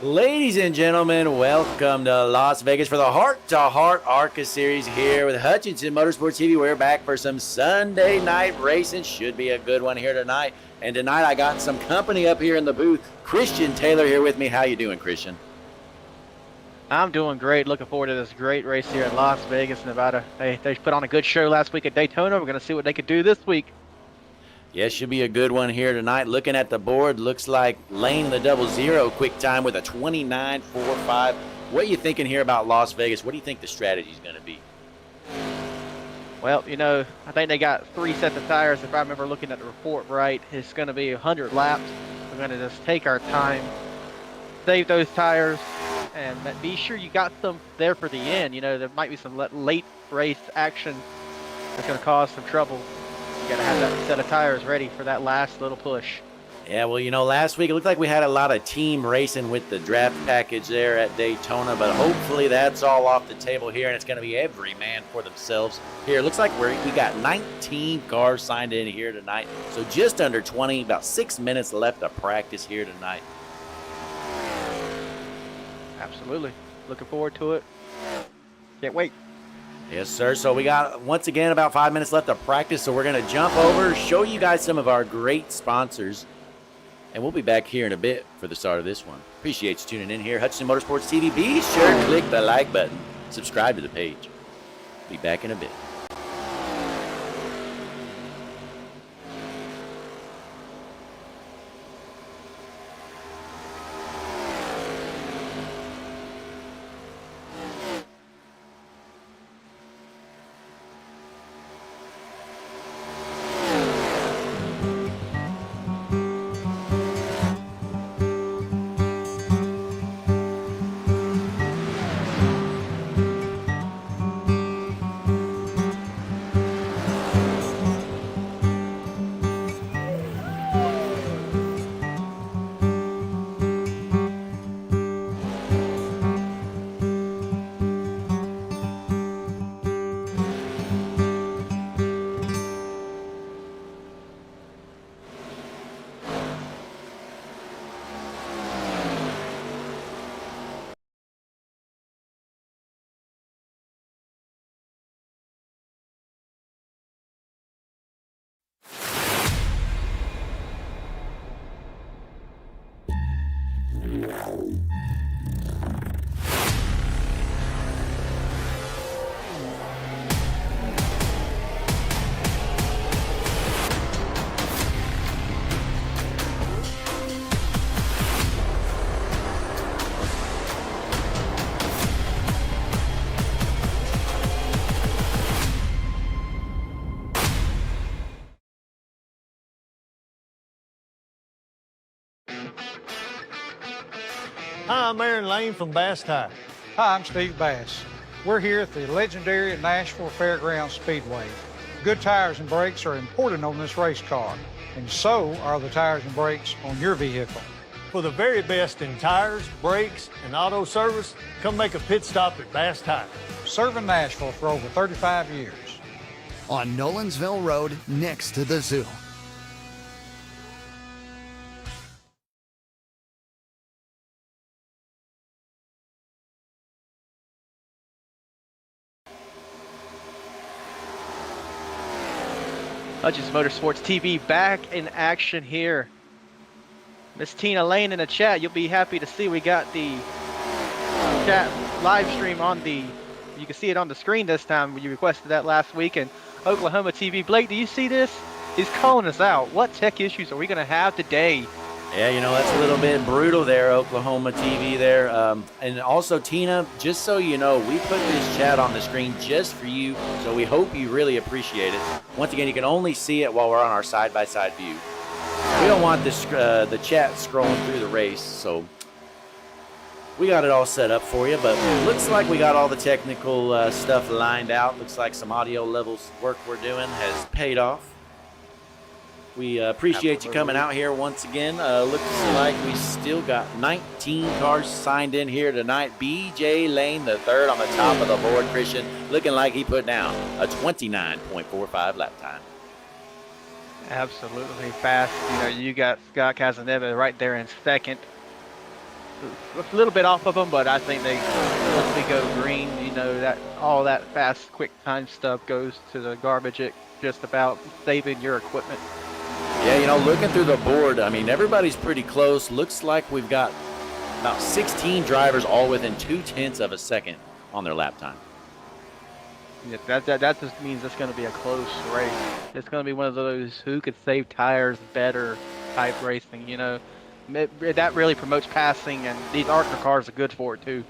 Ladies and gentlemen, welcome to Las Vegas for the Heart-to-Heart ARCA Series here with Hutchinson Motorsports TV. We're back for some Sunday night racing. Should be a good one here tonight. And tonight I got some company up here in the booth. Christian Taylor here with me. How you doing, Christian? I'm doing great. Looking forward to this great race here in Las Vegas, Nevada. They put on a good show last week at Daytona. We're going to see what they could do this week. Yeah, should be a good one here tonight. Looking at the board, looks like Lane the 00 quick time with a 29.45. What are you thinking here about Las Vegas? What do you think the strategy is going to be? Well, you know, I think they got 3 sets of tires. If I remember looking at the report right, it's going to be 100 laps. We're going to just take our time, save those tires, and be sure you got them there for the end. You know, there might be some late race action that's going to cause some trouble. You got to have that set of tires ready for that last little push. Yeah, well, you know, last week it looked like we had a lot of team racing with the draft package there at Daytona, but hopefully that's all off the table here, and it's going to be every man for themselves here. It looks like we got 19 cars signed in here tonight, so just under 20, about 6 minutes left of practice here tonight. Absolutely. Looking forward to it. Can't wait. Yes, sir. So we got, once again, about 5 minutes left of practice, so we're going to jump over, show you guys some of our great sponsors, and we'll be back here in a bit for the start of this one. Appreciate you tuning in here. Hutchinson Motorsports TV. Be sure to click the like button. Subscribe to the page. Be back in a bit. Hi, I'm Aaron Lane from Bass Tire. Hi, I'm Steve Bass. We're here at the legendary Nashville Fairgrounds Speedway. Good tires and brakes are important on this race car, and so are the tires and brakes on your vehicle. For the very best in tires, brakes, and auto service, come make a pit stop at Bass Tire. Serving Nashville for over 35 years. On Nolensville Road, next to the zoo. Hutchinson Motorsports TV back in action here. Miss Tina Lane in the chat, you'll be happy to see we got the chat live stream on the, you can see it on the screen this time. You requested that last week. And Oklahoma TV, Blake, do you see this? He's calling us out. What tech issues are we going to have today? Yeah, you know, that's a little bit brutal there, Oklahoma TV there. And also, Tina, just so you know, we put this chat on the screen just for you, so we hope you really appreciate it. Once again, you can only see it while we're on our side-by-side view. We don't want this, the chat scrolling through the race, so we got it all set up for you. But looks like we got all the technical stuff lined out. Looks like some audio levels work we're doing has paid off. We appreciate you coming out here once again. Looks like we still got 19 cars signed in here tonight. BJ Lane, the third on the top of the board. Christian looking like he put down a 29.45 lap time. Absolutely fast. You know, you got Scott Casanova right there in second. a little bit off of them, but I think once we go green, you know, that all that fast, quick time stuff goes to the garbage. It just about saving your equipment. Yeah, you know, looking through the board, I mean, everybody's pretty close. Looks like we've got about 16 drivers all within 0.2 of a second on their lap time. Yeah, that just means it's going to be a close race. It's going to be one of those who could save tires better type racing, you know. That really promotes passing, and these ARCA cars are good for it too.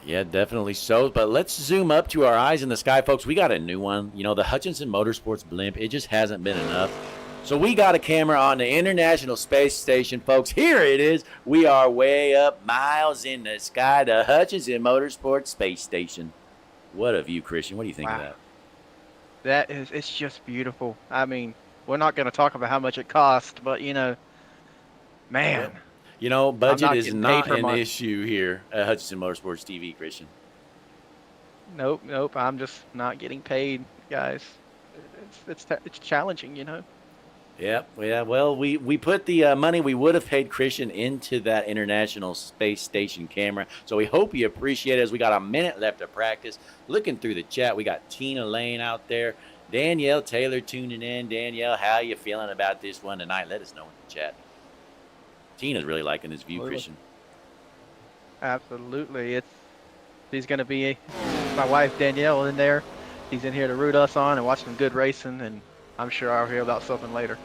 Yeah, definitely so. But let's zoom up to our eyes in the sky, folks. We got a new one. You know, the Hutchinson Motorsports blimp, it just hasn't been enough. So we got a camera on the International Space Station, folks. Here it is. We are way up miles in the sky, the Hutchinson Motorsports Space Station. What a view, Christian. What do you think of that? It's just beautiful. I mean, we're not going to talk about how much it cost, but you know, man. You know, budget is getting not paid for an much. issue here at Hutchinson Motorsports TV, Christian. Nope. I'm just not getting paid, guys. It's challenging, you know. Yeah. Well, we put the money we would have paid Christian into that International Space Station camera. So we hope you appreciate it as we got a minute left to practice. Looking through the chat, we got Tina Lane out there. Danielle Taylor tuning in. Danielle, how you feeling about this one tonight? Let us know in the chat. Tina's really liking this view, Christian. Absolutely. She's going to be my wife, Danielle, in there. She's in here to root us on and watch some good racing, and I'm sure I'll hear about something later.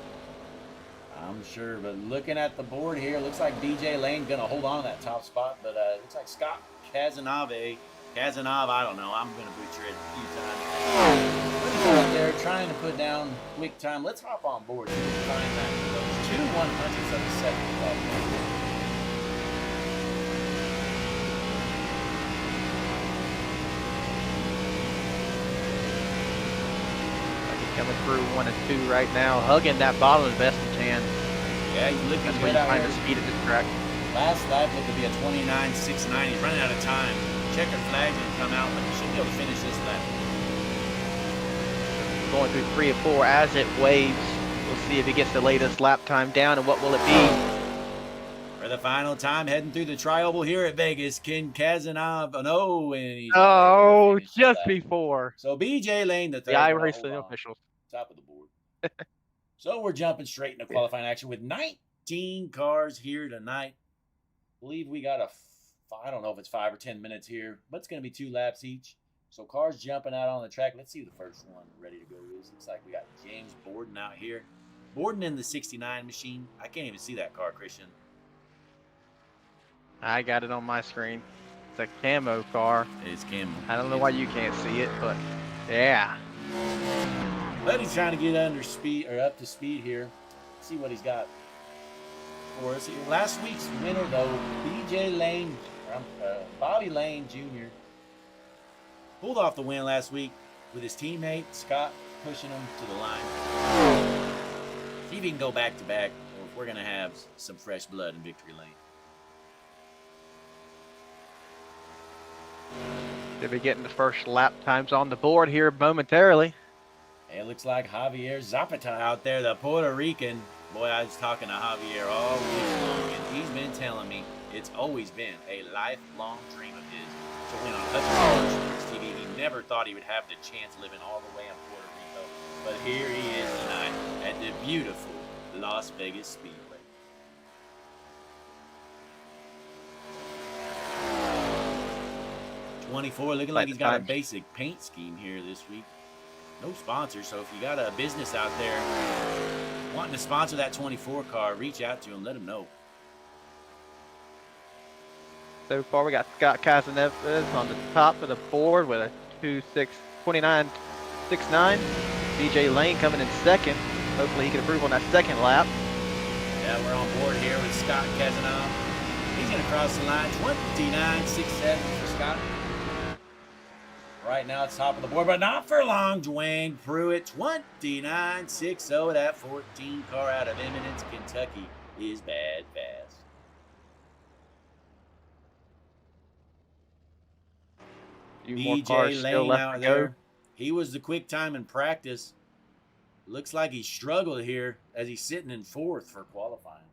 I'm sure, but looking at the board here, looks like BJ Lane going to hold on to that top spot, but it looks like Scott Kazanov, I don't know, I'm going to butcher it a few times. Let's go out there trying to put down quick time. Let's hop on board. See what we find that. Those 2 100ths of a second. Coming through 1 and 2 right now, hugging that bottom as best he can. Yeah, he's looking That's good when you out find here. the speed at this track. Last lap looked to be a 29.69. He's running out of time. Checkered flag didn't come out, but he should be able to finish this lap. Going through 3 and 4 as it waves. We'll see if he gets the latest lap time down, and what will it be? For the final time, heading through the tri-oval here at Vegas, Ken Kazanov, and he's Just before. So BJ Lane, the third. The iRacing officials. Top of the board. So we're jumping straight into qualifying action with 19 cars here tonight. I believe we got I don't know if it's 5 or 10 minutes here, but it's going to be 2 laps each. So cars jumping out on the track. Let's see who the first one ready to go is. Looks like we got James Borden out here. Borden in the 69 machine. I can't even see that car, Christian. I got it on my screen. It's a camo car. It's Cam. I don't know why you can't see it, but yeah. But he's trying to get up to speed here. See what he's got for us. Last week's winner, though, Bobby Lane Jr. pulled off the win last week with his teammate Scott pushing him to the line. See if he can go back to back, or if we're going to have some fresh blood in victory lane. They'll be getting the first lap times on the board here momentarily. It looks like Javier Zapata out there, the Puerto Rican. Boy, I was talking to Javier all week long, and he's been telling me it's always been a lifelong dream of his to win on Hutchinson Motorsports TV. He never thought he would have the chance living all the way in Puerto Rico, but here he is tonight at the beautiful Las Vegas Speedway. '24 looking like he's got a basic paint scheme here this week. No sponsor, so if you got a business out there wanting to sponsor that 24 car, reach out to him, let him know. So far, we got Scott Casaneves on the top of the board with a 29.69. BJ Lane coming in second. Hopefully, he can improve on that second lap. Yeah, we're on board here with Scott Kazanov. He's going to cross the line. 29.67 for Scott. Right now, it's top of the board, but not for long. Dwayne Pruitt, 29.60. That 14 car out of Eminence, Kentucky is bad fast. BJ Lane out there. He was the quick time in practice. Looks like he struggled here as he's sitting in 4th for qualifying.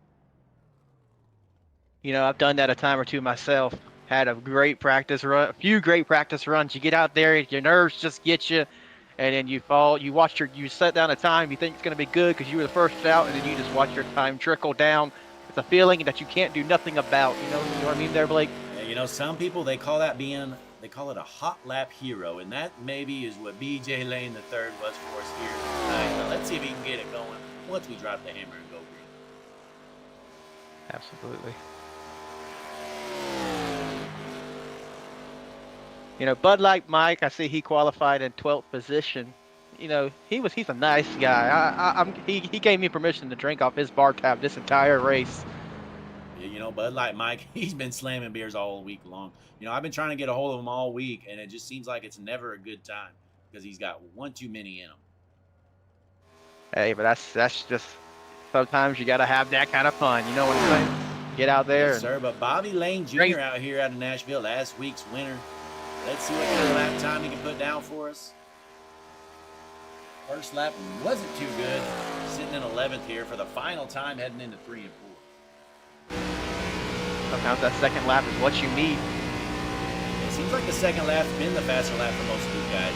You know, I've done that a time or two myself. Had a great practice run, a few great practice runs. You get out there, your nerves just get you, and then you fall. You set down a time. You think it's going to be good because you were the first out, and then you just watch your time trickle down. It's a feeling that you can't do nothing about. You know what I mean there, Blake? Yeah, you know, some people, they call it a hot lap hero, and that maybe is what BJ Lane the third was for us here tonight. Now, let's see if he can get it going once we drop the hammer and go green. Absolutely. You know, Bud Light Mike, I see he qualified in 12th position. You know, he's a nice guy. He gave me permission to drink off his bar tab this entire race. Yeah, you know, Bud Light Mike, he's been slamming beers all week long. You know, I've been trying to get a hold of him all week, and it just seems like it's never a good time because he's got one too many in him. Hey, but that's just sometimes you got to have that kind of fun. You know what I'm saying? Get out there. Yes, sir. But Bobby Lane Jr. out here out of Nashville, last week's winner. Let's see what kind of lap time he can put down for us. First lap wasn't too good. Sitting in 11th here for the final time heading into 3 and 4. Sometimes that second lap is what you need. It seems like the second lap's been the faster lap for most of these guys.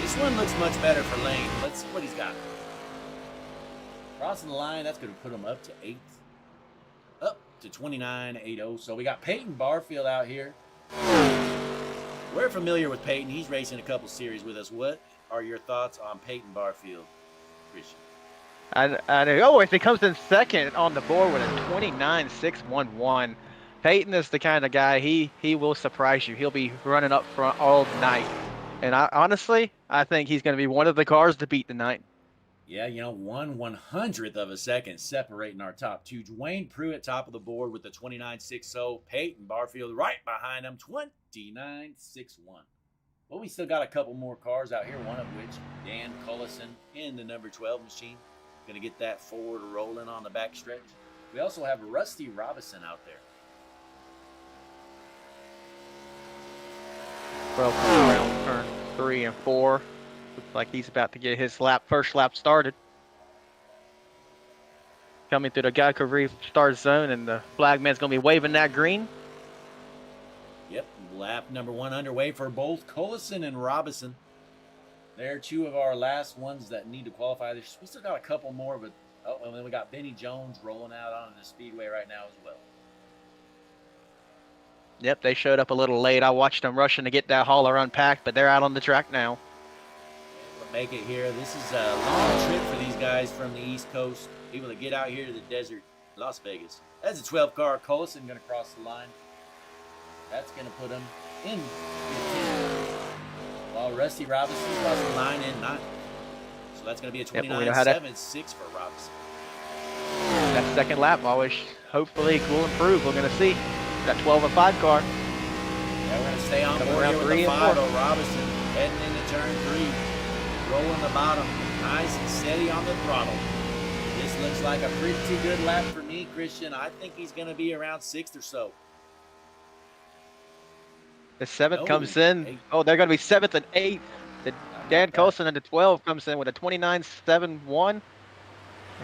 This one looks much better for Lane. Let's see what he's got. Crossing the line, that's going to put him up to 8th. Up to 29.80. So we got Peyton Barfield out here. We're familiar with Peyton. He's racing a couple series with us. What are your thoughts on Peyton Barfield, Christian? I know if he comes in second on the board with a 29.611, Peyton is the kind of guy, he will surprise you. He'll be running up front all night. And honestly, I think he's going to be one of the cars to beat tonight. Yeah, you know, 1/100th of a second separating our top two. Dwayne Pruitt top of the board with the 29.60. Peyton Barfield right behind him, 29.61. Well, we still got a couple more cars out here, one of which Dan Cullison in the number 12 machine. Going to get that forward rolling on the back stretch. We also have Rusty Robinson out there. Well, around turn 3 and 4. Looks like he's about to get his first lap started. Coming through the Geico Reef start zone, and the flagman's going to be waving that green. Yep, lap number 1 underway for both Cullison and Robinson. They're two of our last ones that need to qualify. We still got a couple more, but and then we got Benny Jones rolling out on the speedway right now as well. Yep, they showed up a little late. I watched them rushing to get that hauler unpacked, but they're out on the track now. We'll make it here. This is a long trip for these guys from the East Coast, able to get out here to the desert, Las Vegas. That's a 12-car Cullison going to cross the line. That's going to put him in 15th. While Rusty Robinson crossing the line in 9th. So that's going to be a 29.76 for Robinson. That second lap always hopefully will improve. We're going to see that 12 and 5 car. Yeah, we're going to stay on board here with the 5 Robinson heading into turn 3. Rolling the bottom. Nice and steady on the throttle. This looks like a pretty good lap for me, Christian. I think he's going to be around 6th or so. The 7th comes in. 8th. Oh, they're going to be 7th and 8th. The Dan Colson in the 12 comes in with a 29.71.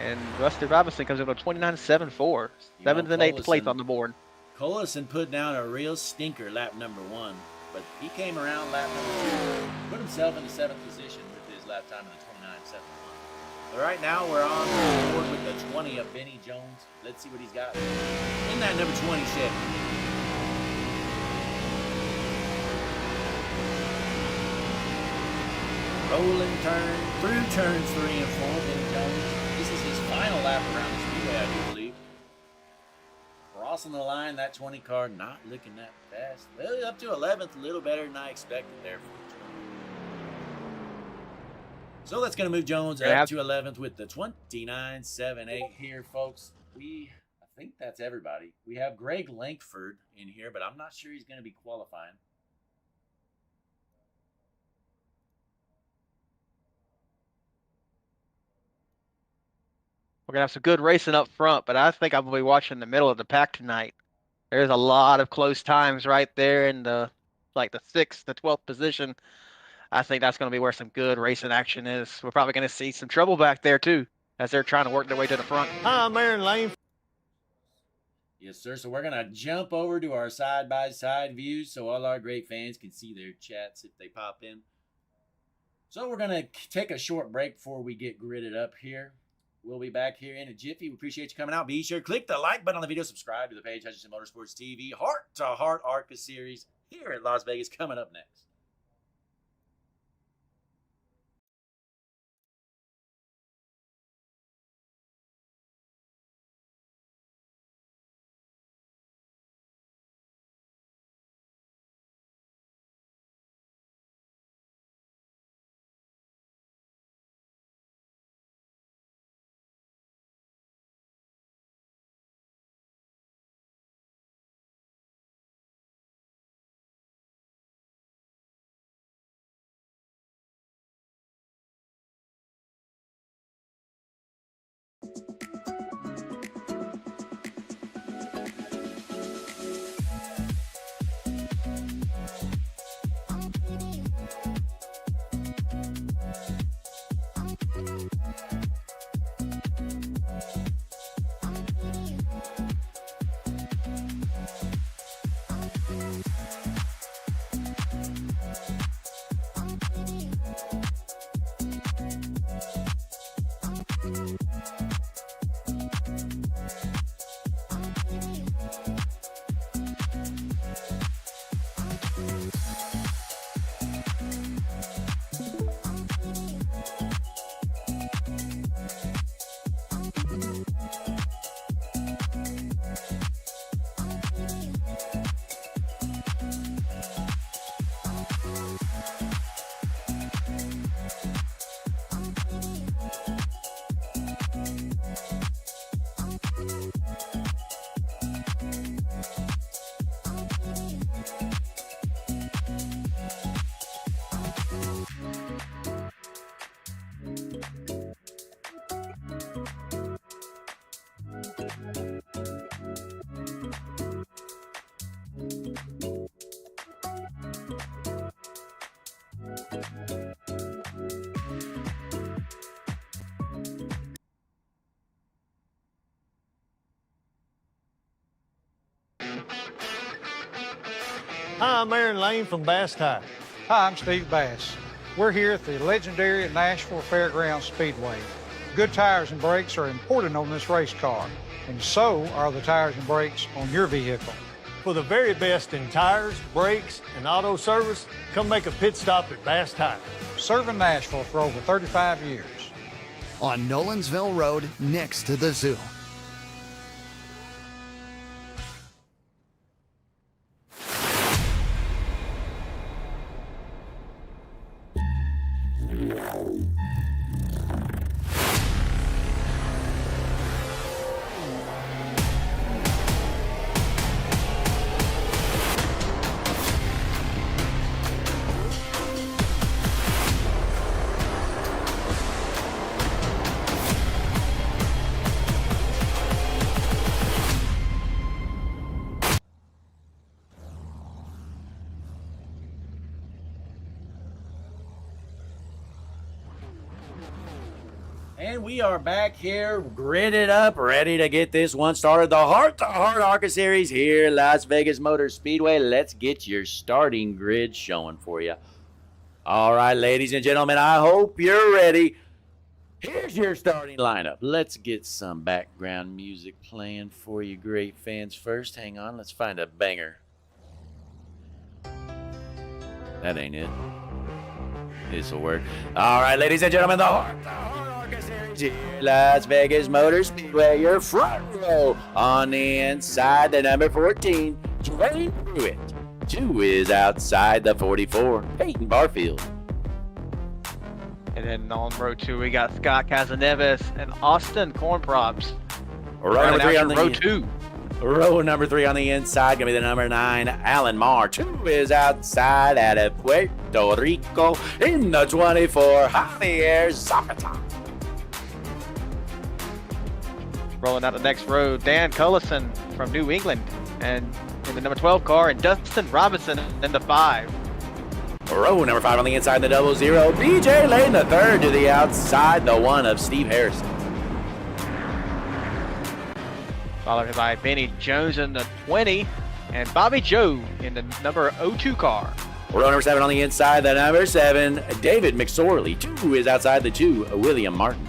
And Rusty Robinson comes in with a 29.74. 7th and 8th place on the board. Cullison put down a real stinker lap number 1, but he came around lap number 2, put himself in the 7th position with his lap time of the 29.71. But right now we're on board with the 20 of Benny Jones. Let's see what he's got in that number 20 Chevy. Rolling turn through turns 3 and 4, Benny Jones. This is his final lap around the speedway, I do believe. Crossing the line, that 20 car not looking that fast. Well, up to 11th, a little better than I expected there. So that's going to move Jones up to 11th with the 29.78 here, folks. I think that's everybody. We have Greg Lankford in here, but I'm not sure he's going to be qualifying. We're going to have some good racing up front, but I think I'm going to be watching the middle of the pack tonight. There's a lot of close times right there in the 6th, the 12th position. I think that's going to be where some good racing action is. We're probably going to see some trouble back there too, as they're trying to work their way to the front. Hi, I'm Aaron Lane. Yes, sir. So we're going to jump over to our side-by-side views so all our great fans can see their chats if they pop in. So we're going to take a short break before we get gridded up here. We'll be back here in a jiffy. We appreciate you coming out. Be sure to click the like button on the video. Subscribe to the page, Hutchinson Motorsports TV. Heart to Heart ARCA Series here at Las Vegas coming up next. Hi, I'm Aaron Lane from Bass Tire. Hi, I'm Steve Bass. We're here at the legendary Nashville Fairgrounds Speedway. Good tires and brakes are important on this race car, and so are the tires and brakes on your vehicle. For the very best in tires, brakes, and auto service, come make a pit stop at Bass Tire. Serving Nashville for over 35 years. On Nolensville Road next to the zoo. And we are back here, gridded up, ready to get this one started. The Heart to Heart ARCA Series here, Las Vegas Motor Speedway. Let's get your starting grid showing for you. All right, ladies and gentlemen, I hope you're ready. Here's your starting lineup. Let's get some background music playing for you great fans first. Hang on, let's find a banger. That ain't it. This'll work. All right, ladies and gentlemen, the Heart to Heart ARCA Series here, Las Vegas Motor Speedway. Your front row on the inside, the number 14, Dwayne Pruitt. 2 is outside the 44, Peyton Barfield. And then on row 2, we got Scott Casanevis and Austin Cornprops. Row number 3 on the row 2. Row number 3 on the inside, gonna be the number 9, Alan Marr. 2 is outside out of Puerto Rico. In the 24, Javier Zapata. Rolling out the next row, Dan Cullison from New England. And in the number 12 car, and Dustin Robinson in the 5. Row number 5 on the inside, the 00, BJ Lane, the 3rd to the outside, the 1 of Steve Harrison. Followed by Benny Jones in the 20 and Bobby Joe in the number 02 car. Row number 7 on the inside, the number 7, David McSorley. 2 is outside the 2, William Martin.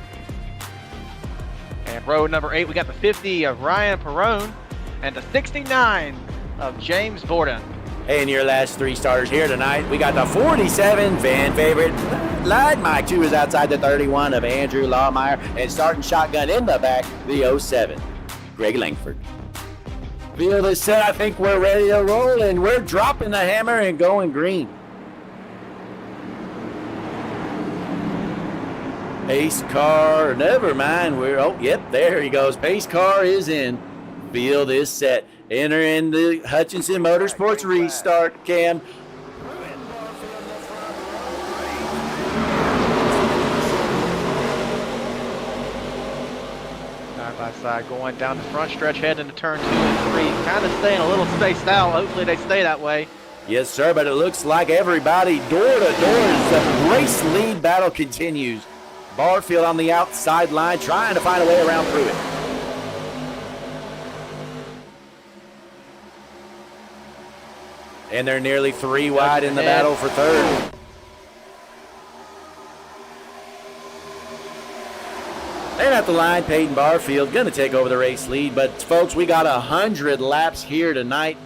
And row number 8, we got the 50 of Ryan Perrone and the 69 of James Borden. And your last 3 starters here tonight, we got the 47 fan favorite, Light Mike. 2 is outside the 31 of Andrew Lawmeyer. And starting shotgun in the back, the 07, Greg Langford. Field is set. I think we're ready to roll, and we're dropping the hammer and going green. Pace car, never mind. Yep, there he goes. Pace car is in. Field is set. Entering the Hutchinson Motorsports restart cam. Side by side going down the front stretch, heading into turn 2 and 3. Kind of staying a little spaced out. Hopefully they stay that way. Yes, sir, but it looks like everybody door to door as the race lead battle continues. Barfield on the outside line trying to find a way around through it. And they're nearly 3 wide in the battle for third. And at the line, Peyton Barfield going to take over the race lead. But, folks, we got 100 laps here tonight.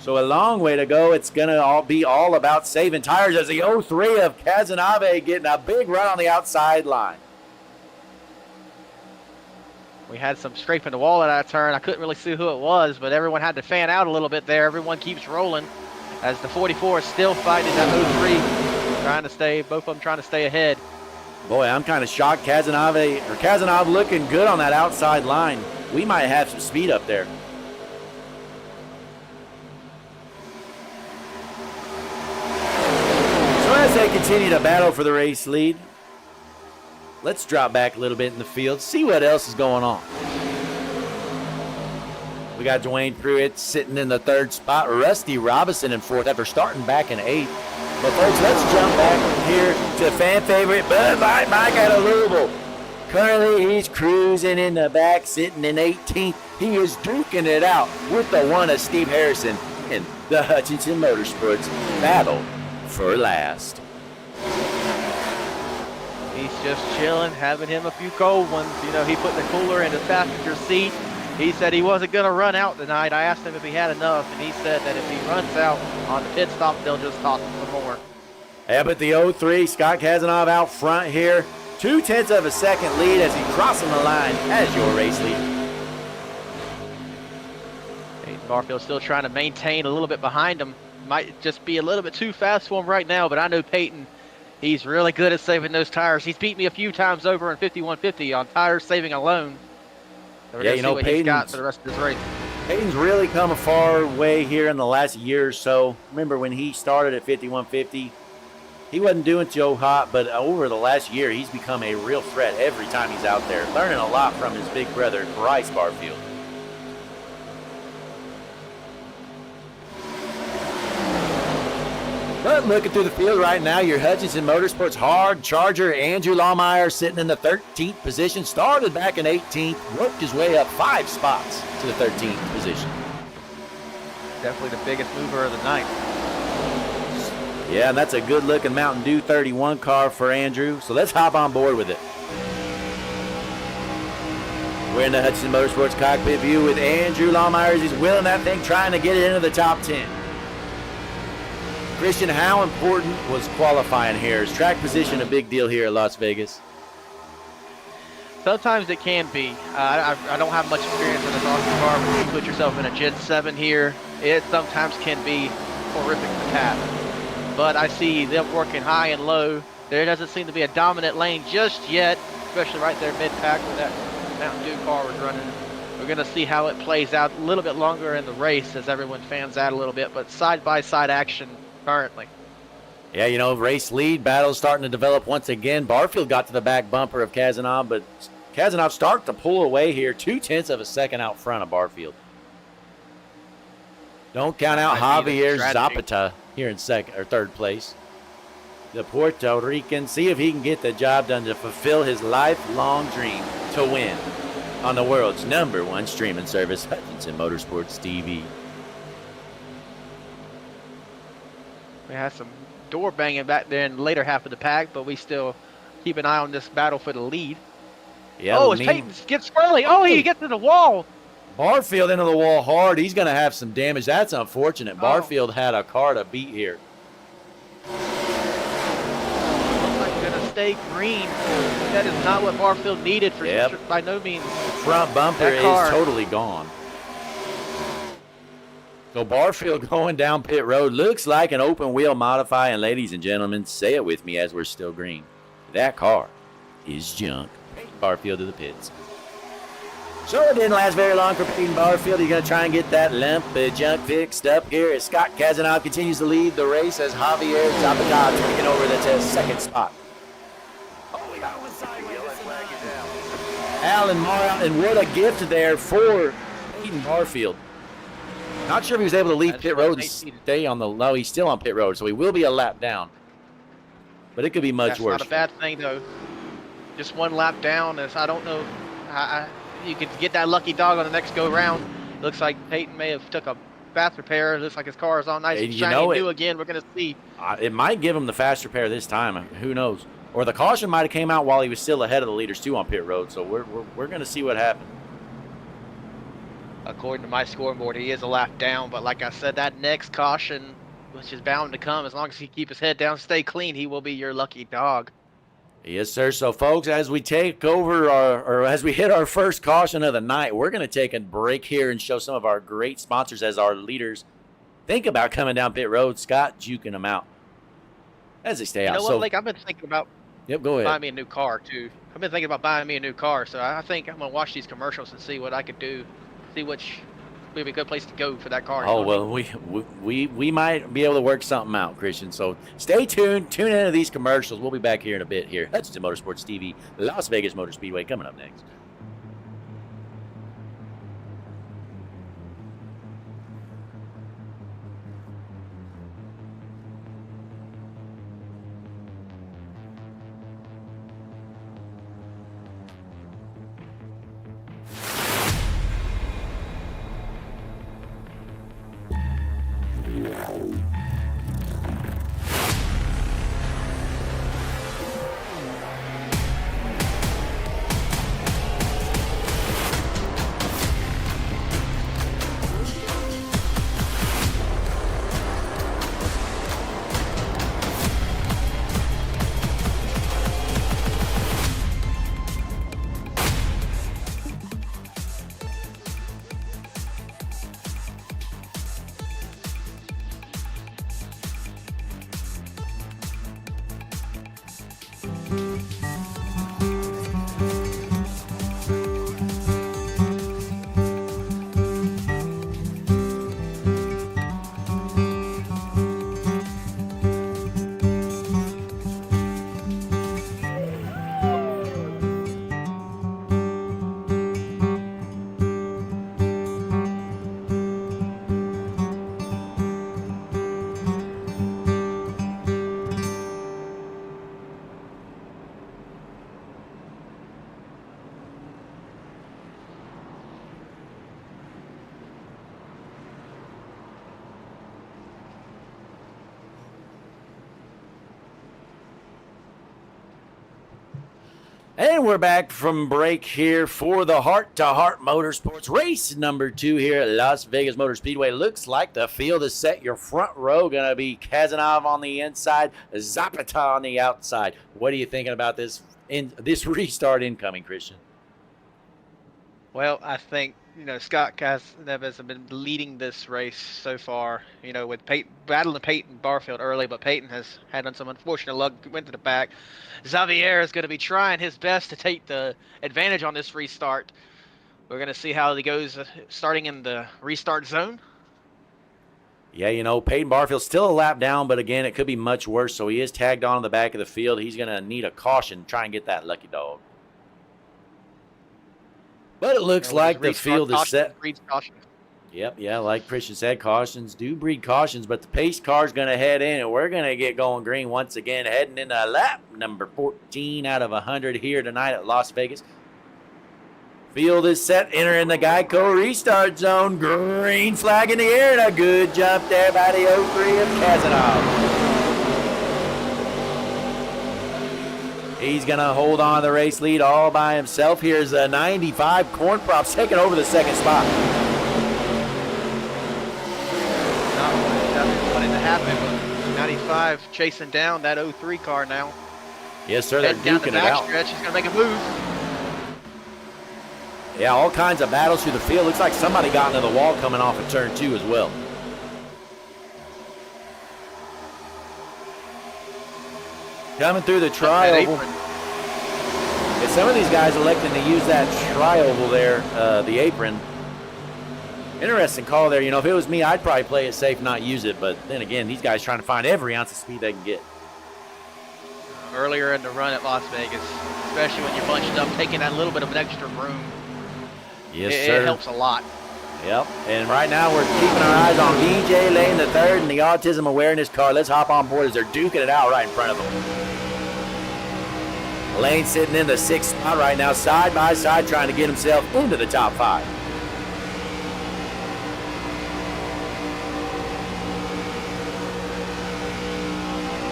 So a long way to go. It's going to be all about saving tires as the 03 of Casanave getting a big run on the outside line. We had some scraping the wall at that turn. I couldn't really see who it was, but everyone had to fan out a little bit there. Everyone keeps rolling as the 44 is still fighting that 03, trying to stay, both of them trying to stay ahead. Boy, I'm kind of shocked. Casanave looking good on that outside line. We might have some speed up there. So as they continue to battle for the race lead, let's drop back a little bit in the field, see what else is going on. We got Dwayne Pruitt sitting in the 3rd spot, Rusty Robinson in 4th after starting back in 8th. But folks, let's jump back here to fan favorite Bud Light Mike out of Louisville. Currently, he's cruising in the back, sitting in 18th. He is duking it out with the 1 of Steve Harrison in the Hutchinson Motorsports battle for last. He's just chilling, having him a few cold ones. You know, he put the cooler in his passenger seat. He said he wasn't going to run out tonight. I asked him if he had enough, and he said that if he runs out on the pit stop, they'll just toss him some more. Yeah, but the 03, Scott Casanov out front here. 0.2 of a second lead as he crosses the line as your race lead. Peyton Barfield still trying to maintain a little bit behind him. Might just be a little bit too fast for him right now, but I know Peyton, he's really good at saving those tires. He's beat me a few times over in 5150 on tire saving alone. So yeah, you know, Peyton's got for the rest of this race. Peyton's really come a far way here in the last year or so. Remember when he started at 5150, he wasn't doing too hot, but over the last year, he's become a real threat every time he's out there, learning a lot from his big brother, Bryce Barfield. But looking through the field right now, your Hutchinson Motorsports hard charger, Andrew Lawmeyer, sitting in the 13th position, started back in 18th, worked his way up 5 spots to the 13th position. Definitely the biggest mover of the night. Yeah, and that's a good-looking Mountain Dew 31 car for Andrew, so let's hop on board with it. We're in the Hutchinson Motorsports cockpit view with Andrew Lawmeyer as he's wheeling that thing, trying to get it into the top 10. Christian, how important was qualifying here? Is track position a big deal here at Las Vegas? Sometimes it can be. I don't have much experience in this awesome car, but you put yourself in a Gen 7 here, it sometimes can be horrific to pass. But I see them working high and low. There doesn't seem to be a dominant lane just yet, especially right there mid-pack where that Mountain Dew car was running. We're going to see how it plays out a little bit longer in the race as everyone fans out a little bit, but side-by-side action currently. Yeah, you know, race lead battle starting to develop once again. Barfield got to the back bumper of Casanov, but Casanov starting to pull away here, 0.2 of a second out front of Barfield. Don't count out Javier Zapata here in second or third place. The Puerto Rican, see if he can get the job done to fulfill his lifelong dream to win on the world's #1 streaming service, Hutchinson Motorsports TV. We had some door banging back there in the later half of the pack, but we still keep an eye on this battle for the lead. Yeah, oh, it's Peyton gets swirly. Oh, he gets to the wall. Barfield into the wall hard. He's going to have some damage. That's unfortunate. Barfield had a car to beat here. Looks like he's going to stay green. That is not what Barfield needed for by no means. Front bumper is totally gone. So Barfield going down pit road. Looks like an open wheel modify. And ladies and gentlemen, say it with me as we're still green. That car is junk. Barfield to the pits. So it didn't last very long for Peyton Barfield. He's going to try and get that lump of junk fixed up here as Scott Kazanov continues to lead the race as Javier Zapata taking over the second spot. Oh, we got one sideways. Alan Morrow, and what a gift there for Peyton Barfield. Not sure if he was able to leave pit road and stay on the low. He's still on pit road, so he will be a lap down. But it could be much worse. Not a bad thing, though. Just one lap down. As I don't know. You could get that lucky dog on the next go round. Looks like Peyton may have took a fast repair. Looks like his car is all nice and shiny new again. We're going to see. It might give him the fast repair this time. Who knows? Or the caution might have came out while he was still ahead of the leaders too on pit road. So we're going to see what happens. According to my scoreboard, he is a lap down. But like I said, that next caution, which is bound to come, as long as he keep his head down, stay clean, he will be your lucky dog. Yes, sir. So, folks, as we take over or as we hit our first caution of the night, we're going to take a break here and show some of our great sponsors as our leaders think about coming down pit road. Scott juking them out as they stay out. You know what, Lake? I've been thinking about go ahead. buying me a new car, too. I've been thinking about buying me a new car, so I think I'm going to watch these commercials and see what I could do, see which would be a good place to go for that car. Oh, well, we might be able to work something out, Christian. So stay tuned. Tune into these commercials. We'll be back here in a bit here. Hutchinson Motorsports TV, Las Vegas Motor Speedway coming up next. And we're back from break here for the Heart to Heart Motorsports race #2 here at Las Vegas Motor Speedway. Looks like the field is set. Your front row going to be Kazanov on the inside, Zapata on the outside. What are you thinking about this restart incoming, Christian? Well, I think, Scott Kazanov has been leading this race so far, with battling Peyton Barfield early, but Peyton has had some unfortunate luck, went to the back. Xavier is going to be trying his best to take the advantage on this restart. We're going to see how he goes starting in the restart zone. Yeah, Peyton Barfield's still a lap down, but again, it could be much worse, so he is tagged on the back of the field. He's going to need a caution, try and get that lucky dog. But it looks like the field is set. Yep, yeah, like Christian said, cautions do breed cautions, but the pace car is going to head in, and we're going to get going green once again, heading into lap number 14 out of 100 here tonight at Las Vegas. Field is set, entering the Geico restart zone. Green flag in the air, and a good jump there by the 03 of Kazanov. He's going to hold on to the race lead all by himself. Here's a 95 Corn Props taking over the second spot. Not wanting to happen, but 95 chasing down that 03 car now. Yes, sir, they're Heading down duking the it out. backstretch. He's going to make a move. Yeah, all kinds of battles through the field. Looks like somebody got into the wall coming off of turn 2 as well. Coming through the tri-oval. Yeah, some of these guys electing to use that tri-oval there, the apron. Interesting call there. You know, if it was me, I'd probably play it safe, not use it. But then again, these guys trying to find every ounce of speed they can get. Earlier in the run at Las Vegas, especially when you're bunched up, taking that little bit of an extra room. Yes, It sir. helps a lot. Yep. And right now we're keeping our eyes on BJ Lane the third and the Autism Awareness car. Let's hop on board as they're duking it out right in front of them. Lane sitting in the 6th spot right now, side by side, trying to get himself into the top 5.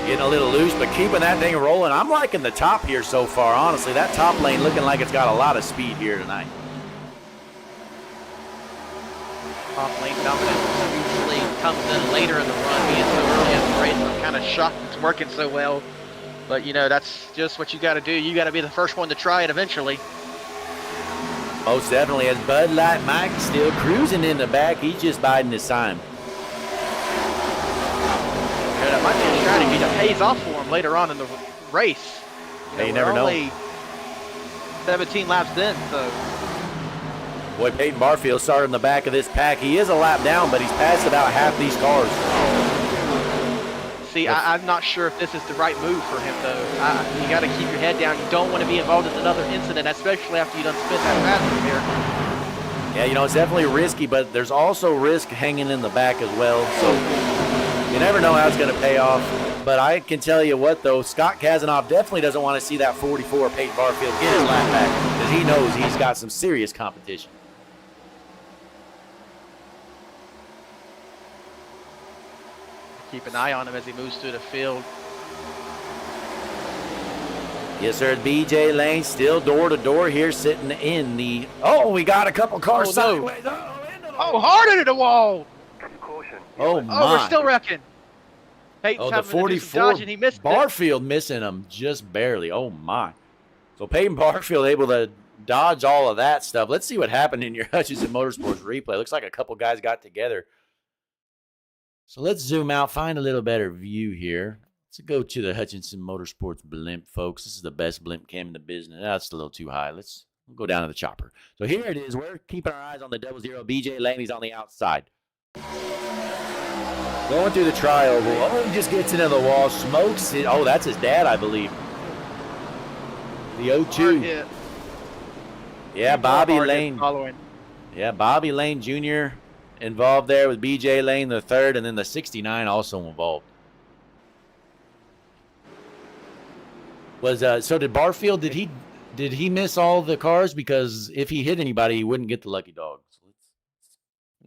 Getting a little loose, but keeping that thing rolling. I'm liking the top here so far, honestly. That top lane looking like it's got a lot of speed here tonight. Top lane dominance usually comes in later in the run, being so early in the race. I'm kind of shocked it's working so well. But, you know, that's just what you got to do. You got to be the first one to try it eventually. Most definitely. As Bud Light Mike still cruising in the back, he's just biding his time. Yeah, that might be a strategy that pays off for him later on in the race. You never know. Only 17 laps in, so. Boy, Peyton Barfield started in the back of this pack. He is a lap down, but he's passed about half these cars. See, I'm not sure if this is the right move for him, though. You got to keep your head down. You don't want to be involved in another incident, especially after you done spent that fast here. Yeah, you know, it's definitely risky, but there's also risk hanging in the back as well. So you never know how it's going to pay off. But I can tell you what, though, Scott Kazanov definitely doesn't want to see that 44 Peyton Barfield get his lap back because he knows he's got some serious competition. Keep an eye on him as he moves through the field. Yes, sir. BJ Lane still door to door here, sitting in the. Oh, we got a couple cars sideways. Oh, hard into the wall. Oh my! Oh, we're still wrecking. Peyton's Oh, the having to do some 44 dodging. He missed it. Barfield missing him just barely. Oh my! So Peyton Barfield able to dodge all of that stuff. Let's see what happened in your Hutchinson Motorsports replay. Looks like a couple guys got together. So let's zoom out, find a little better view here. Let's go to the Hutchinson Motorsports blimp, folks. This is the best blimp cam in the business. That's a little too high. Let's go down to the chopper. So here it is. We're keeping our eyes on the 00. BJ Lane, he's on the outside. Going through the tri-oval. Oh, he just gets into the wall, smokes it. Oh, that's his dad, I believe. The 02. Yeah, Bobby Lane. Following. Yeah, Bobby Lane Jr. involved there with BJ Lane the third, and then the 69 also involved. Was so did Barfield? Did he miss all the cars? Because if he hit anybody, he wouldn't get the lucky dog.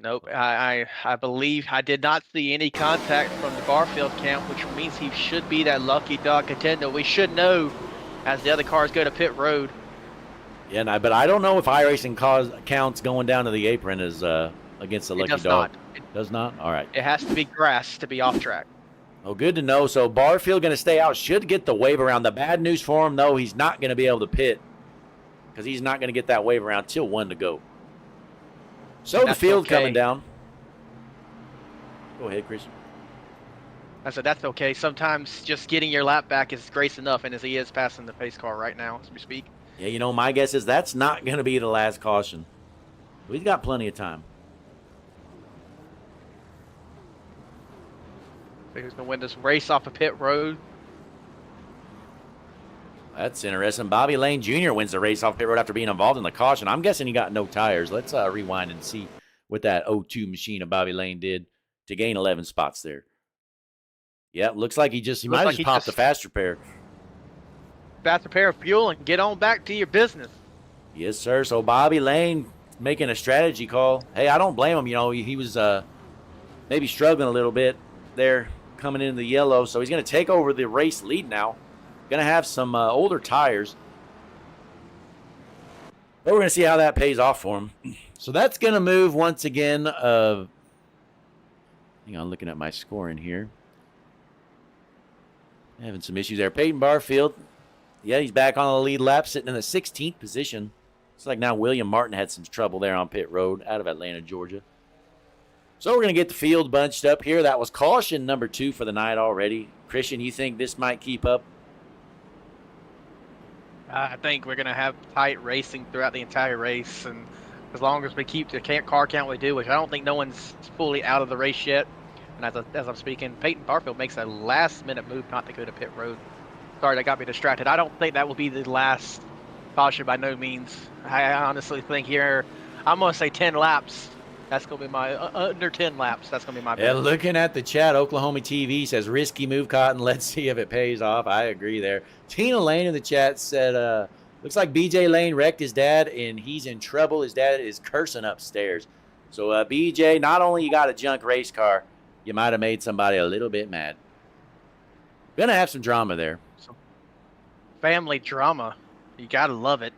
Nope. I believe I did not see any contact from the Barfield count, which means he should be that lucky dog contender. We should know as the other cars go to pit road. Yeah, but I don't know if iRacing counts going down to the apron as against the lucky dog. Not. It does not? All right. It has to be grass to be off track. Oh, good to know. So Barfield going to stay out, should get the wave around. The bad news for him, though, he's not going to be able to pit because he's not going to get that wave around till 1 to go. So the field coming down. Go ahead, Chris. I said that's okay. Sometimes just getting your lap back is grace enough, and as he is passing the pace car right now as we speak. Yeah, you know, my guess is that's not going to be the last caution. We've got plenty of time. Who's going to win this race off of pit road? That's interesting. Bobby Lane Jr. wins the race off pit road after being involved in the caution. I'm guessing he got no tires. Let's rewind and see what that 02 machine of Bobby Lane did to gain 11 spots there. Yeah, looks like he might have just popped the fast repair. Fast repair of fuel and get on back to your business. Yes, sir. So Bobby Lane making a strategy call. Hey, I don't blame him. You know, he was maybe struggling a little bit there coming into the yellow. So he's going to take over the race lead now. Going to have some older tires. But we're going to see how that pays off for him. So that's going to move once again. Hang on, looking at my scoring here. Having some issues there. Peyton Barfield. Yeah, he's back on the lead lap, sitting in the 16th position. Looks like now William Martin had some trouble there on pit road out of Atlanta, Georgia. So we're going to get the field bunched up here. That was caution number 2 for the night already. Christian, you think this might keep up? I think we're going to have tight racing throughout the entire race. And as long as we keep the car count we do, which I don't think no one's fully out of the race yet. And as I'm speaking, Peyton Barfield makes a last-minute move not to go to pit road. Sorry, that got me distracted. I don't think that will be the last caution by no means. I honestly think here, I'm going to say 10 laps. That's going to be my, under 10 laps, that's going to be my Yeah, bet. looking at the chat, Oklahoma TV says, risky move, Cotton. Let's see if it pays off. I agree there. Tina Lane in the chat said, looks like BJ Lane wrecked his dad, and he's in trouble. His dad is cursing upstairs. So, BJ, not only you got a junk race car, you might have made somebody a little bit mad. Gonna have some drama there. Family drama. You got to love it.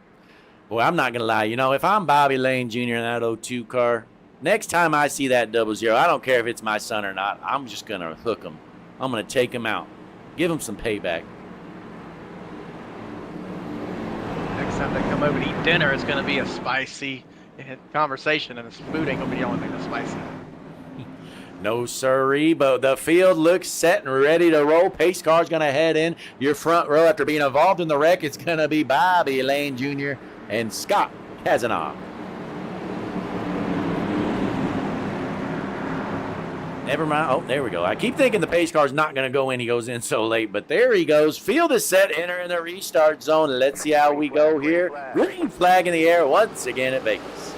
Boy, I'm not going to lie. You know, if I'm Bobby Lane Jr. in that 02 car, next time I see that 00, I don't care if it's my son or not, I'm just going to hook him. I'm going to take him out. Give him some payback. Next time they come over to eat dinner, it's going to be a spicy conversation, and this food ain't going to be the only thing that's spicy. No sirree, but the field looks set and ready to roll. Pace car's going to head in your front row after being involved in the wreck. It's going to be Bobby Lane Jr. and Scott Kazanov. Never mind. Oh, there we go. I keep thinking the pace car's not going to go in. He goes in so late, but there he goes. Field is set. Enter in the restart zone. Let's see how we go here. Green flag in the air once again at Vegas.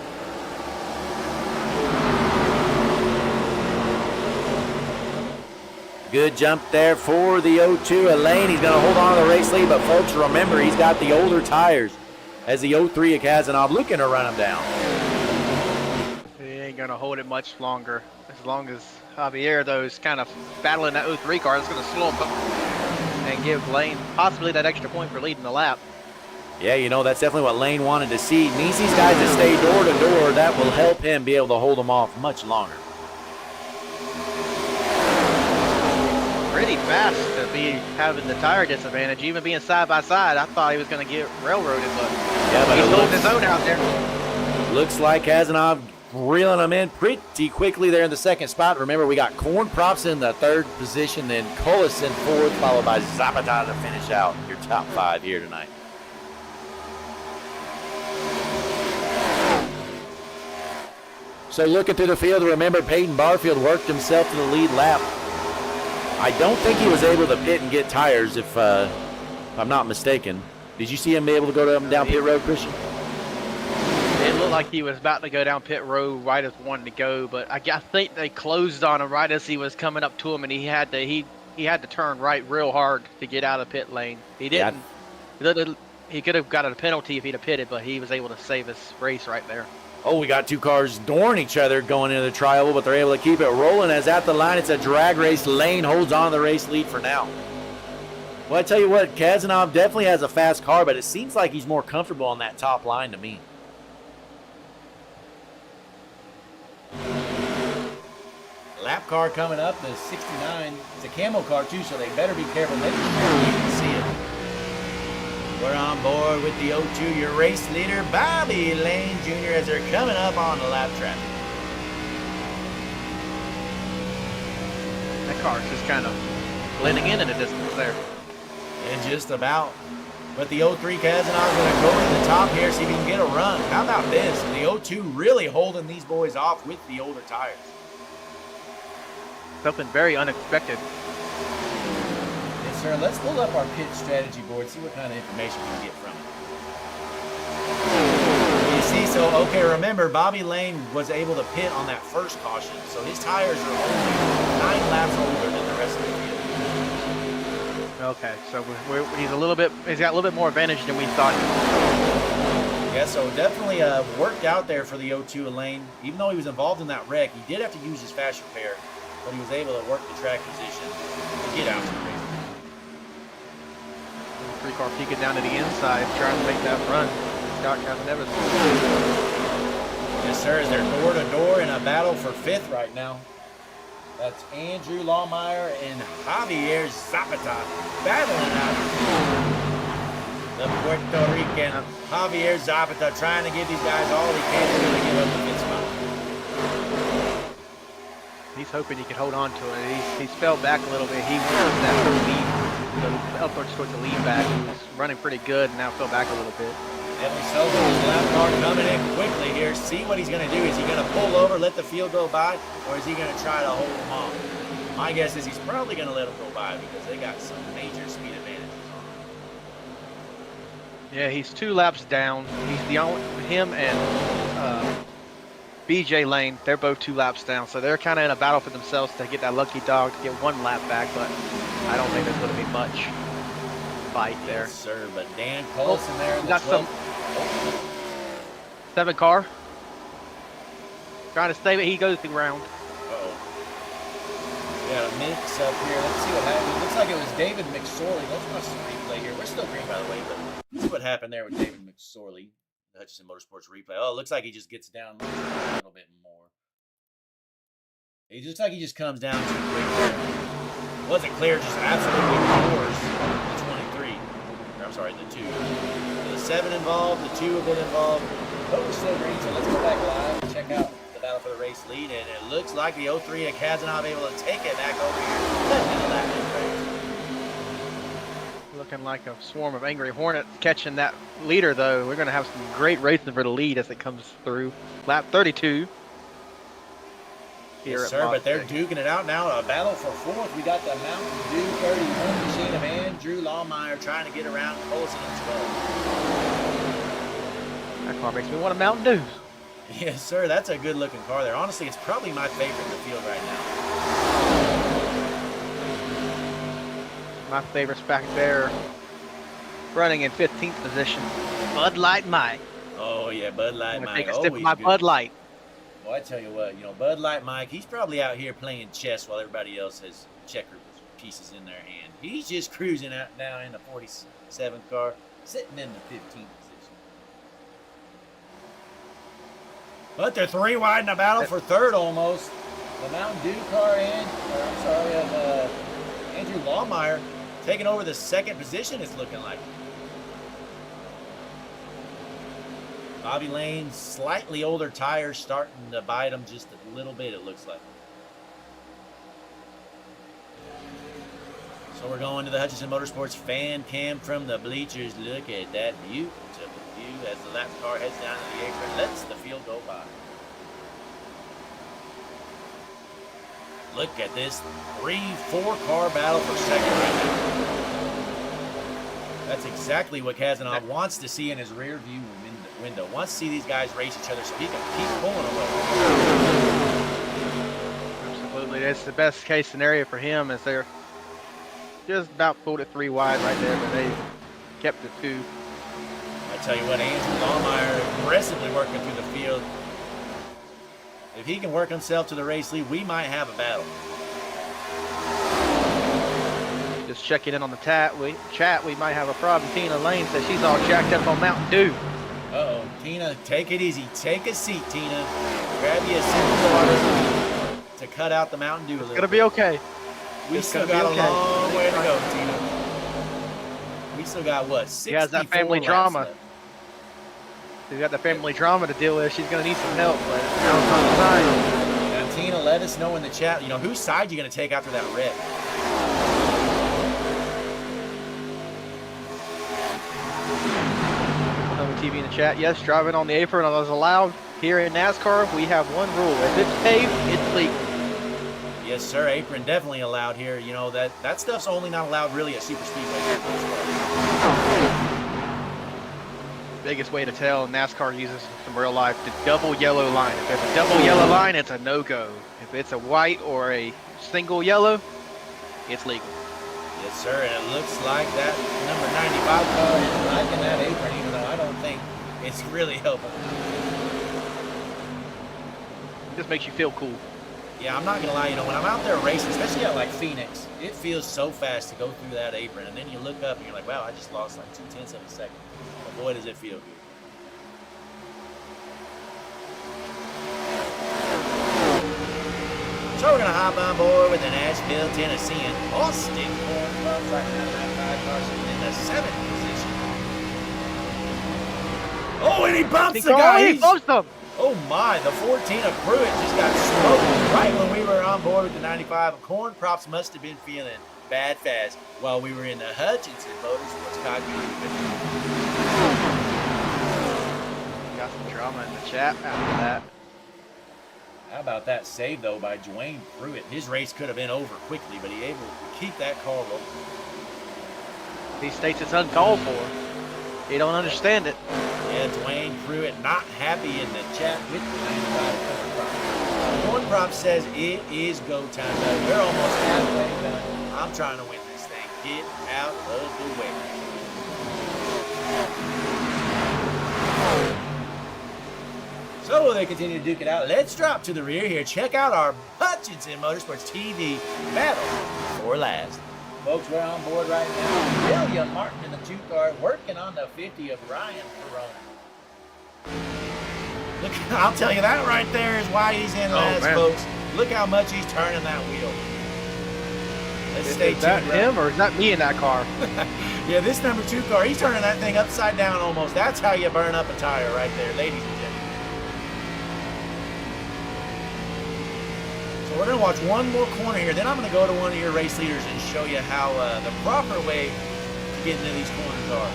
Good jump there for the 02. Elaine, he's going to hold on to the race lead, but folks, remember, he's got the older tires as the 03 of Kazanov looking to run him down. He ain't going to hold it much longer. As long as Javier, though, is kind of battling that 03 car, it's going to slow him up and give Lane possibly that extra point for leading the lap. Yeah, you know, that's definitely what Lane wanted to see. Needs these guys to stay door to door. That will help him be able to hold them off much longer. Pretty fast to be having the tire disadvantage, even being side by side. I thought he was going to get railroaded, but yeah, but he's holding his own out there. Looks like Kazanov reeling them in pretty quickly there in the second spot. Remember, we got Corn Props in the 3rd position, then Collison 4th, followed by Zapata to finish out your top 5 here tonight. So looking through the field, remember Peyton Barfield worked himself to the lead lap. I don't think he was able to pit and get tires, if I'm not mistaken. Did you see him be able to go down pit road, Christian? It looked like he was about to go down pit road right as wanted to go, but I think they closed on him right as he was coming up to him, and he had to turn right real hard to get out of pit lane. He didn't. Yeah. He could have got a penalty if he'd have pitted, but he was able to save his race right there. Oh, we got two cars dooring each other going into the tri-oval, but they're able to keep it rolling as at the line. It's a drag race. Lane holds on to the race lead for now. Well, I tell you what, Kazanov definitely has a fast car, but it seems like he's more comfortable on that top line to me. Lap car coming up, the 69. It's a camo car too, so they better be careful. Maybe you can see it. We're on board with the 02, your race leader, Bobby Lane Jr. as they're coming up on the lap track. That car's just kind of blending in the distance there. And just about. But the 03 Kazanov is going to go to the top here, see if he can get a run. How about this? The 02 really holding these boys off with the older tires. Something very unexpected. Yes, sir. Let's pull up our pit strategy board, see what kind of information we can get from it. You see, so, okay, remember, Bobby Lane was able to pit on that first caution, so his tires are only 9 laps older than the rest of the field. Okay, so he's got a little bit more advantage than we thought. Yeah, so definitely worked out there for the 02 lane. Even though he was involved in that wreck, he did have to use his fast repair, but he was able to work the track position to get out to the race. 3-car peeking down to the inside, trying to make that run. Scott Casanevas. Yes, sir, as they're door to door in a battle for 5th right now. That's Andrew Lawmeyer and Javier Zapata battling out. The Puerto Rican Javier Zapata trying to give these guys all he can to really give up the 5th spot. He's hoping he can hold on to it. He's fell back a little bit. He went to that lead, upwards towards the lead back. He was running pretty good and now fell back a little bit. Definitely so. His lap car coming in quickly here. See what he's going to do. Is he going to pull over, let the field go by, or is he going to try to hold him off? My guess is he's probably going to let him go by because they got some major speed advantages on him. Yeah, he's 2 laps down. He's the only, him and BJ Lane, they're both 2 laps down. So they're kind of in a battle for themselves to get that lucky dog to get 1 lap back, but I don't think there's going to be much fight there. Yes, sir, but Dan Colson there. We got some 7 car. Trying to stay, but he goes the ground. Uh-oh. We got a mix up here. Let's see what happened. It looks like it was David McSorley. Let's watch some replay here. We're still green, by the way, but let's see what happened there with David McSorley. The Hutchinson Motorsports replay. Oh, it looks like he just gets down a little bit more. It looks like he just comes down too quick there. Wasn't clear, just absolutely roars the 23. Or, I'm sorry, the 2. So the 7 involved, the 2 have been involved. Oh, we're still green, so let's go back live and check out the battle for the race lead. And it looks like the 03 of Kazanov able to take it back over here. Letting the lap in race. Looking like a swarm of angry hornets catching that leader, though. We're going to have some great racing for the lead as it comes through. Lap 32. Yes, sir, but they're duking it out now. A battle for 4th. We got the Mountain Dew 31 machine of Andrew Lawmeyer trying to get around Colson as well. That car makes me want a Mountain Dew. Yes, sir. That's a good-looking car there. Honestly, it's probably my favorite in the field right now. My favorite's back there, running in 15th position. Bud Light Mike. Oh, yeah, Bud Light Mike. Take a sip of my Bud Light. Well, I tell you what, Bud Light Mike, he's probably out here playing chess while everybody else has checker pieces in their hand. He's just cruising out now in the 47th car, sitting in the 15th position. But they're 3 wide in the battle for 3rd almost. The Mountain Dew car of Andrew Lawmeyer taking over the 2nd position, it's looking like. Bobby Lane's slightly older tires starting to bite him just a little bit, it looks like. So we're going to the Hutchinson Motorsports fan cam from the bleachers. Look at that beautiful view as the lap car heads down to the apron, lets the field go by. Look at this 3-4 car battle for 2nd right now. That's exactly what Kazanov wants to see in his rear view window. Wants to see these guys race each other so he can keep pulling away. Absolutely. That's the best case scenario for him, as they're just about pulled it 3 wide right there, but they kept it 2. I tell you what, Andrew Lawmeyer aggressively working through the field. If he can work himself to the race lead, we might have a battle. Just checking in on the chat, we might have a problem. Tina Lane says she's all jacked up on Mountain Dew. Uh-oh, Tina, take it easy. Take a seat, Tina. Grab you a sip of water to cut out the Mountain Dew a little bit. It's gonna be okay. We still got a long way to go, Tina. We still got, what, 64 He has that family laps drama. left. She's got the family drama to deal with. She's gonna need some help, but now's not the time. Now, Tina, let us know in the chat, whose side you going to take after that wreck. TV in the chat. Yes, driving on the apron is allowed. Here in NASCAR, we have one rule. If it's paved, it's legal. Yes, sir. Apron definitely allowed here. That stuff's only not allowed really at super speedway. Biggest way to tell, NASCAR uses some real life, the double yellow line. If it's a double yellow line, it's a no-go. If it's a white or a single yellow, it's legal. Yes, sir. And it looks like that number 95 car is liking that apron, even though I don't think It's really helping. Just makes you feel cool. Yeah, I'm not gonna lie, you know, when I'm out there racing, especially at like Phoenix, it feels so fast to go through that apron, and then you look up and you're like, wow, I just lost like 0.2 of a second. But boy, does it feel good. So we're gonna hop on board with the Nashville, Tennessee, and Austin Corn Clubs right now. That 5 car sitting in the 7th position. Oh, and he bumps the guy. He bumps them. Oh my, the 14 of Pruitt just got smoked right when we were on board with the 95. Corn Props must have been feeling bad fast while we were in the Hutchinson Motorsports cockpit. Got some drama in the chat after that. How about that save, though, by Dwayne Pruitt? His race could have been over quickly, but he able to keep that car rolling. He states it's uncalled for. He don't understand it. Yeah, Dwayne Pruitt not happy in the chat with the 95 Corn Prop. Corn Prop says it is go time, though. We're almost halfway done. I'm trying to win this thing. Get out of the way. So they continue to duke it out. Let's drop to the rear here. Check out our Hutchinson Motorsports TV battle for last. Folks, we're on board right now. William Martin in the 2 car, working on the 50 of Ryan Perona. Look, I'll tell you, that right there is why he's in last, folks. Look how much he's turning that wheel. Let's stay tuned. Is that him or is that me in that car? Yeah, this number 2 car, he's turning that thing upside down almost. That's how you burn up a tire right there, ladies and gentlemen. So we're going to watch one more corner here. Then I'm going to go to one of your race leaders and show you how the proper way to get into these corners are.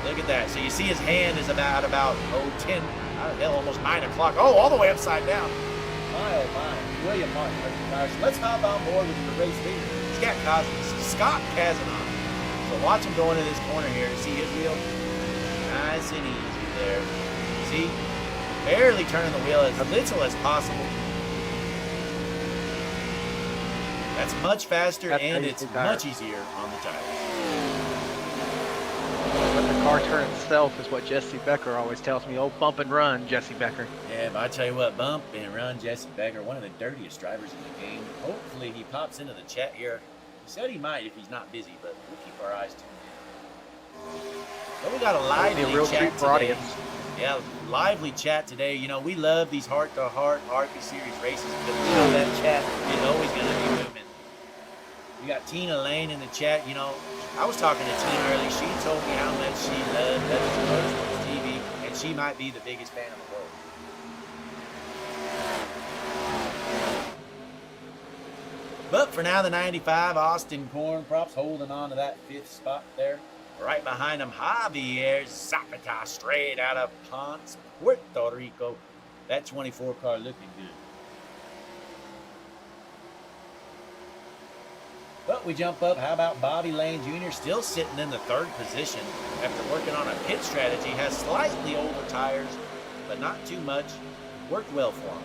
Look at that. So you see his hand is about 10, hell, almost 9 o'clock. Oh, all the way upside down. My, oh, my. William Martin. So let's hop on board with the race leader, Scott Kazanon. So watch him go into this corner here. See his wheel? Nice and easy there. See? Barely turning the wheel as little as possible. That's much faster and it's much easier on the tires. Let the car turn itself is what Jesse Becker always tells me. Oh, bump and run, Jesse Becker. Yeah, but I tell you what, bump and run Jesse Becker, one of the dirtiest drivers in the game. Hopefully he pops into the chat here. He said he might if he's not busy, but we'll keep our eyes tuned in. So we got a lively chat today. Yeah, lively chat today. You know, we love these heart-to-heart ARCA Series races because we know that chat is always going to be moving. We got Tina Lane in the chat. You know, I was talking to Tina earlier. She told me how much she loved Hutchinson Motorsports TV, and she might be the biggest fan in the world. But for now, the 95 Austin Corn Props holding on to that 5th spot there. Right behind him, Javier Zapata, straight out of Ponce, Puerto Rico. That 24 car looking good. But we jump up. How about Bobby Lane Jr. still sitting in the 3rd position after working on a pit strategy. Has slightly older tires, but not too much. Worked well for him.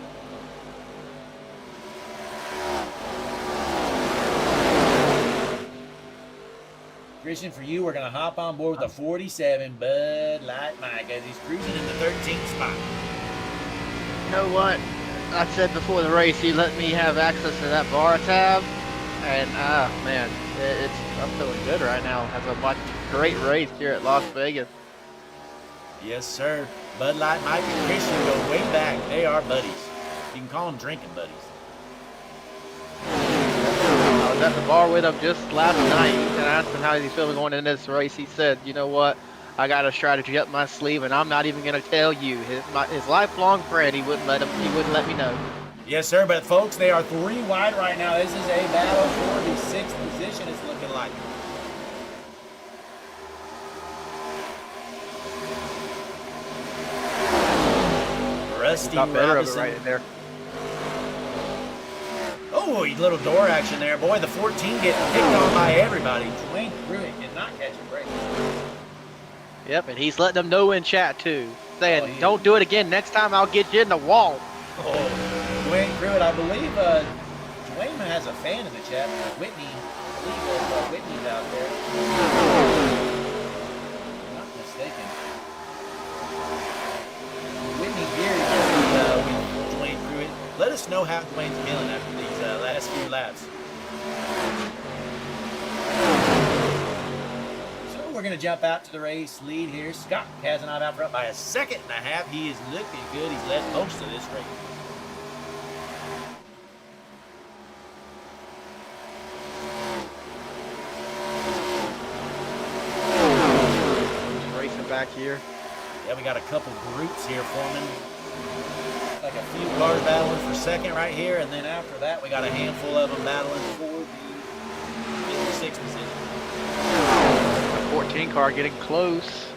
Christian, for you, we're going to hop on board with the 47 Bud Light Mike as he's cruising in the 13th spot. You know what? I said before the race, he let me have access to that bar tab. And, man, I'm feeling good right now. Having a great race here at Las Vegas. Yes, sir. Bud Light Mike and Christian go way back. They are buddies. You can call them drinking buddies. I was at the bar with him just last night, and I asked him how he's feeling going into this race. He said, you know what? I got a strategy up my sleeve, and I'm not even going to tell you. His lifelong friend, he wouldn't let me know. Yes, sir, but folks, they are 3 wide right now. This is a battle for the 6th position, it's looking like. Rusty Robinson. Right in there. Oh, little door action there. Boy, the 14 getting picked on by everybody. Dwayne Pruitt did not catch a break. Yep, and he's letting them know in chat, too. Saying, don't do it again. Next time, I'll get you in the wall. Oh, Dwayne Pruitt, I believe Dwayne has a fan in the chat. Whitney, I believe Whitney's out there. If I'm not mistaken. know how Dwayne's feeling after these last few laps. So we're going to jump out to the race lead here. Scott Kazanov out front by a 1.5 seconds. He is looking good. He's led most of this race. Back here. Yeah, we got a couple groups here forming. Like a few cars battling for second right here, and then after that we got a handful of them battling for the 56 position. 14 car getting close.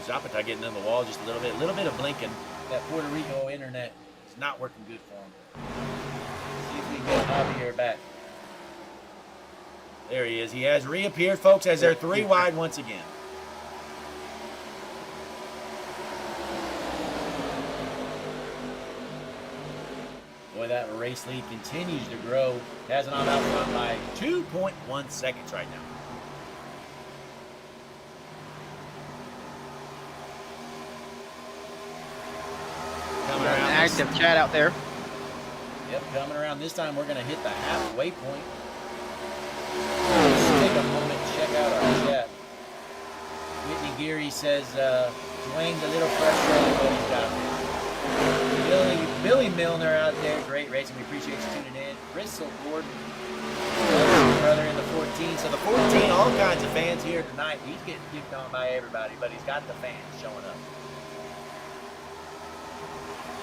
Zapata getting in the wall just a little bit of blinking. That Puerto Rico internet is not working good for him. See if we can get Javier back. There he is. He has reappeared, folks, as they're 3 wide once again. Boy, that race lead continues to grow. Kazanov out front by 2.1 seconds right now. Coming around. Active chat out there. Yep, coming around this time, we're going to hit the halfway point. Let's take a moment to check out our chat. Whitney Geary says, Dwayne's a little frustrated, but he's got this. Billy Milner out there, great racing. We appreciate you tuning in. Crystal Gordon, brother in the 14. So the 14, all kinds of fans here tonight. He's getting kicked on by everybody, but he's got the fans showing up.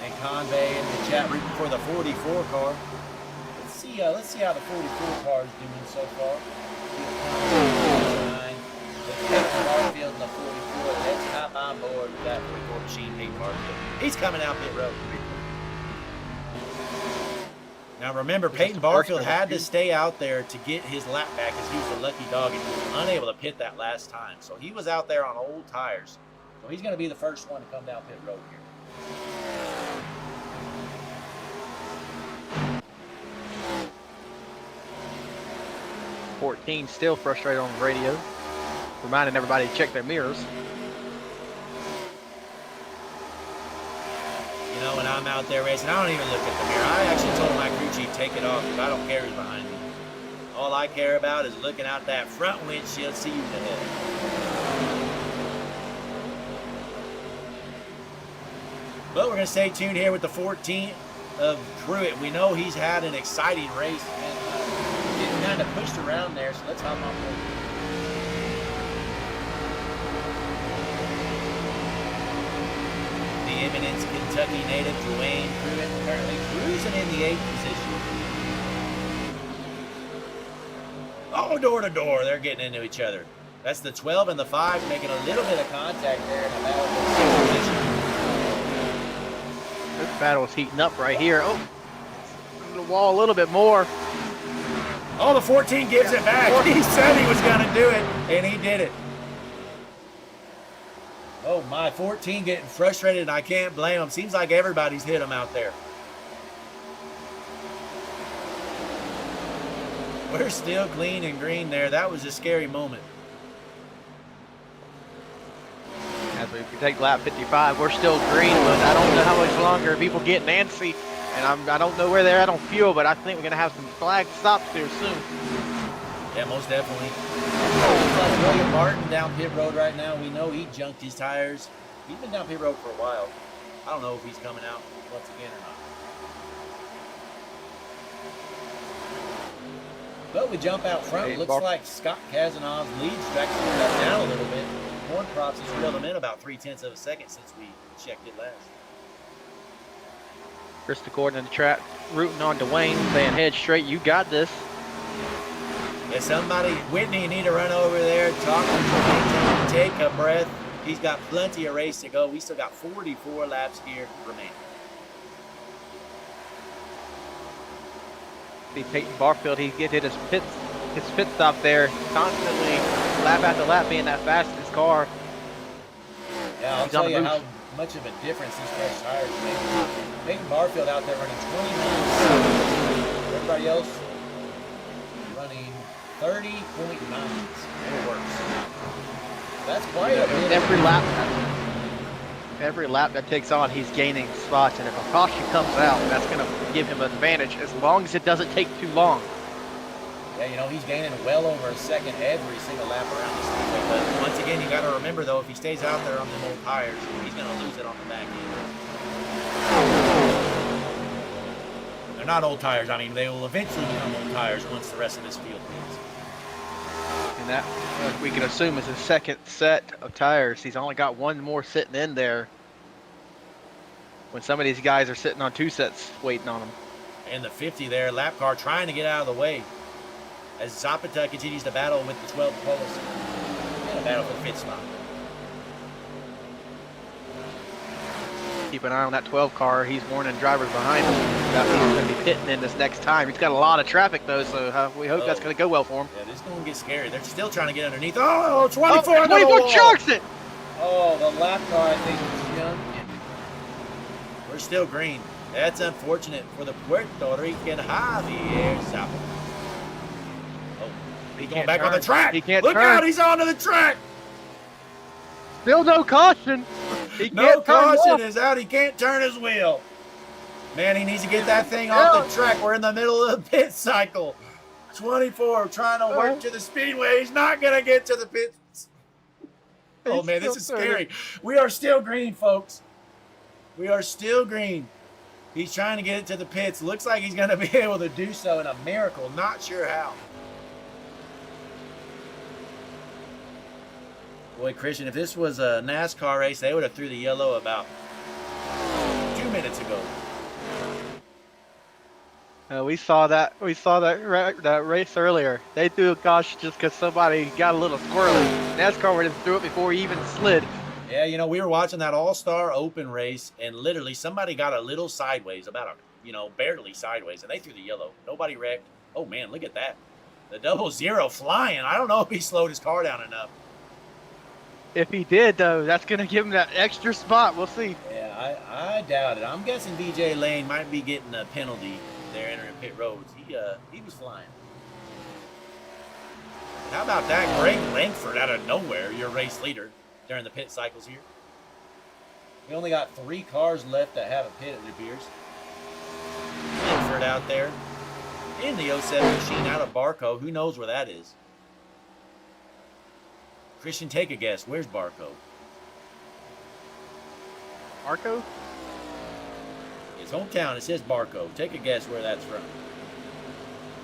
And Convey in the chat rooting for the 44 car. Let's see how the 44 car is doing so far. Barfield in the 44. Let's hop on board with that 44 machine. Peyton Barfield. He's coming out pit road. Now remember, Peyton Barfield had to stay out there to get his lap back as he was the lucky dog and he was unable to pit that last time. So he was out there on old tires. So he's going to be the first one to come down pit road here. 14 still frustrated on the radio, reminding everybody to check their mirrors. You know, when I'm out there racing, I don't even look at the mirror. I actually told my crew chief, take it off, because I don't care who's behind me. All I care about is looking out that front windshield, see who's ahead. But we're going to stay tuned here with the 14 of Pruitt. We know he's had an exciting race and getting kind of pushed around there, so let's hop on board. The Eminence Kentucky native Dwayne Pruitt currently cruising in the 8th position. Oh, door to door, they're getting into each other. That's the 12 and the 5 making a little bit of contact there in the battle for the 6th position. This battle is heating up right here. Oh, the wall a little bit more. Oh, the 14 gives it back. He said he was going to do it, and he did it. Oh, my, 14 getting frustrated, and I can't blame him. Seems like everybody's hit him out there. We're still clean and green there. That was a scary moment. As we take lap 55, we're still green, but I don't know how much longer people get antsy. And I don't know where they're at on fuel, but I think we're going to have some flag stops there soon. Yeah, most definitely. William Martin down pit road right now. We know he junked his tires. He's been down pit road for a while. I don't know if he's coming out once again or not. But we jump out front. It looks like Scott Kazanov leads actually cut down a little bit. Horn Props has reeled him in about 0.3 of a second since we checked it last. Krista Gordon in the track, rooting on Dwayne, saying head straight, you got this. Yeah, somebody, Whitney, you need to run over there, talk to Dwayne, take a breath. He's got plenty of race to go. We still got 44 laps here remaining. See Peyton Barfield, he hit his pit stop there, constantly lap after lap being that fast in his car. Yeah, I'll tell you how much of a difference these fresh tires make. Peyton Barfield out there running 29. Everybody else running 30.9. It works. That's quite a bit. Every lap. Every lap that takes on, he's gaining spots, and if a caution comes out, that's going to give him an advantage as long as it doesn't take too long. Yeah, you know, he's gaining well over a second every single lap around the speedway. But once again, you got to remember, though, if he stays out there on the old tires, he's going to lose it on the back end. They're not old tires. I mean, they will eventually become old tires once the rest of this field wins. And that, we can assume, is his second set of tires. He's only got one more sitting in there when some of these guys are sitting on 2 sets waiting on him. And the 50 there, lap car trying to get out of the way as Zapata continues to battle with the 12 poles and a battle for the pit stop. Keep an eye on that 12 car. He's warning drivers behind him that he's going to be pitting in this next time. He's got a lot of traffic, though, so we hope that's going to go well for him. Yeah, this is going to get scary. They're still trying to get underneath. Oh, 24! Oh, 24 chokes it! Oh, the lap car, I think, was jumping. We're still green. That's unfortunate for the Puerto Rican Javier Zapata. Oh, he's going back on the track. He can't Look turn. out, he's onto the track. Still no caution. No caution is out. He can't turn his wheel. Man, he needs to get that thing off the track. We're in the middle of the pit cycle. 24 trying to work to the speedway. He's not going to get to the pits. Oh, man, this is scary. We are still green, folks. We are still green. He's trying to get it to the pits. Looks like he's going to be able to do so in a miracle. Not sure how. Boy, Christian, if this was a NASCAR race, they would have threw the yellow about 2 minutes ago. We saw that. We saw that race earlier. They threw a caution just because somebody got a little squirrely. NASCAR would have threw it before he even slid. Yeah, you know, we were watching that All-Star Open race, and literally somebody got a little sideways, barely sideways, and they threw the yellow. Nobody wrecked. Oh, man, look at that. The 00 flying. I don't know if he slowed his car down enough. If he did, though, that's going to give him that extra spot. We'll see. Yeah, I doubt it. I'm guessing DJ Lane might be getting a penalty there entering pit roads. He was flying. How about that? Greg Langford out of nowhere, your race leader during the pit cycles here. We only got 3 cars left that have a pit, it appears. Langford out there in the 07 machine out of Barco. Who knows where that is? Christian, take a guess. Where's Barco? Marco? His hometown. It says Barco. Take a guess where that's from.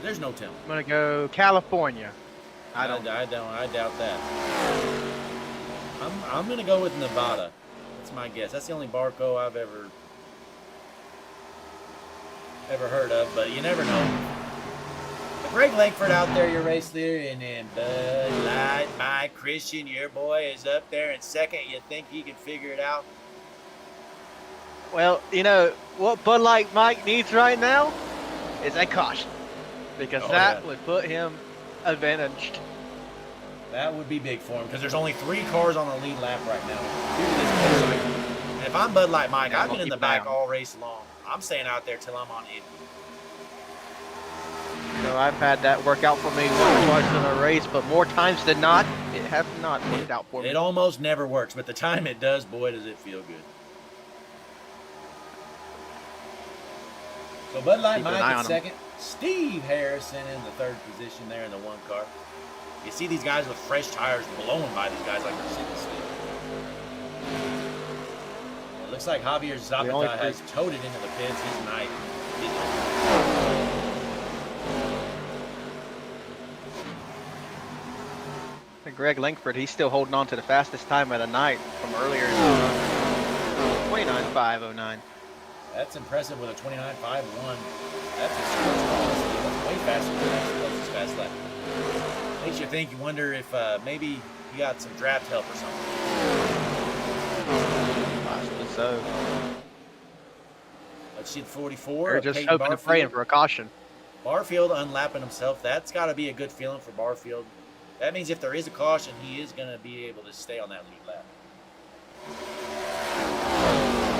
There's no town. I'm going to go California. I doubt that. I'm gonna go with Nevada. That's my guess. That's the only Barco I've ever heard of, but you never know. But Greg Langford out there, your race leader, and then Bud Light, Mike Christian, your boy is up there in second. You think he can figure it out? Well, you know, what Bud Light Mike needs right now is a caution. Because that would put him advantaged. That would be big for him because there's only 3 cars on the lead lap right now. Due to this pit cycle. And if I'm Bud Light Mike, I've been in the back all race long. I'm staying out there till I'm on it. You know, I've had that work out for me once or twice in a race, but more times than not, it has not worked out for me. It almost never works, but the time it does, boy, does it feel good. So Bud Light Mike in second. Steve Harrison in the 3rd position there in the 1 car. You see these guys with fresh tires blowing by these guys like they're sitting still. It looks like Javier Zapata has towed it into the pits. He's nice. And Greg Langford, he's still holding on to the fastest time of the night from earlier. 29.509. That's impressive with a 29.51. That's a sports car. That's way faster than that closest fast lap. Makes you think, you wonder if maybe he got some draft help or something. Possibly so. Let's see, 44. They're just hoping and praying for a caution. Barfield unlapping himself. That's got to be a good feeling for Barfield. That means if there is a caution, he is going to be able to stay on that lead lap.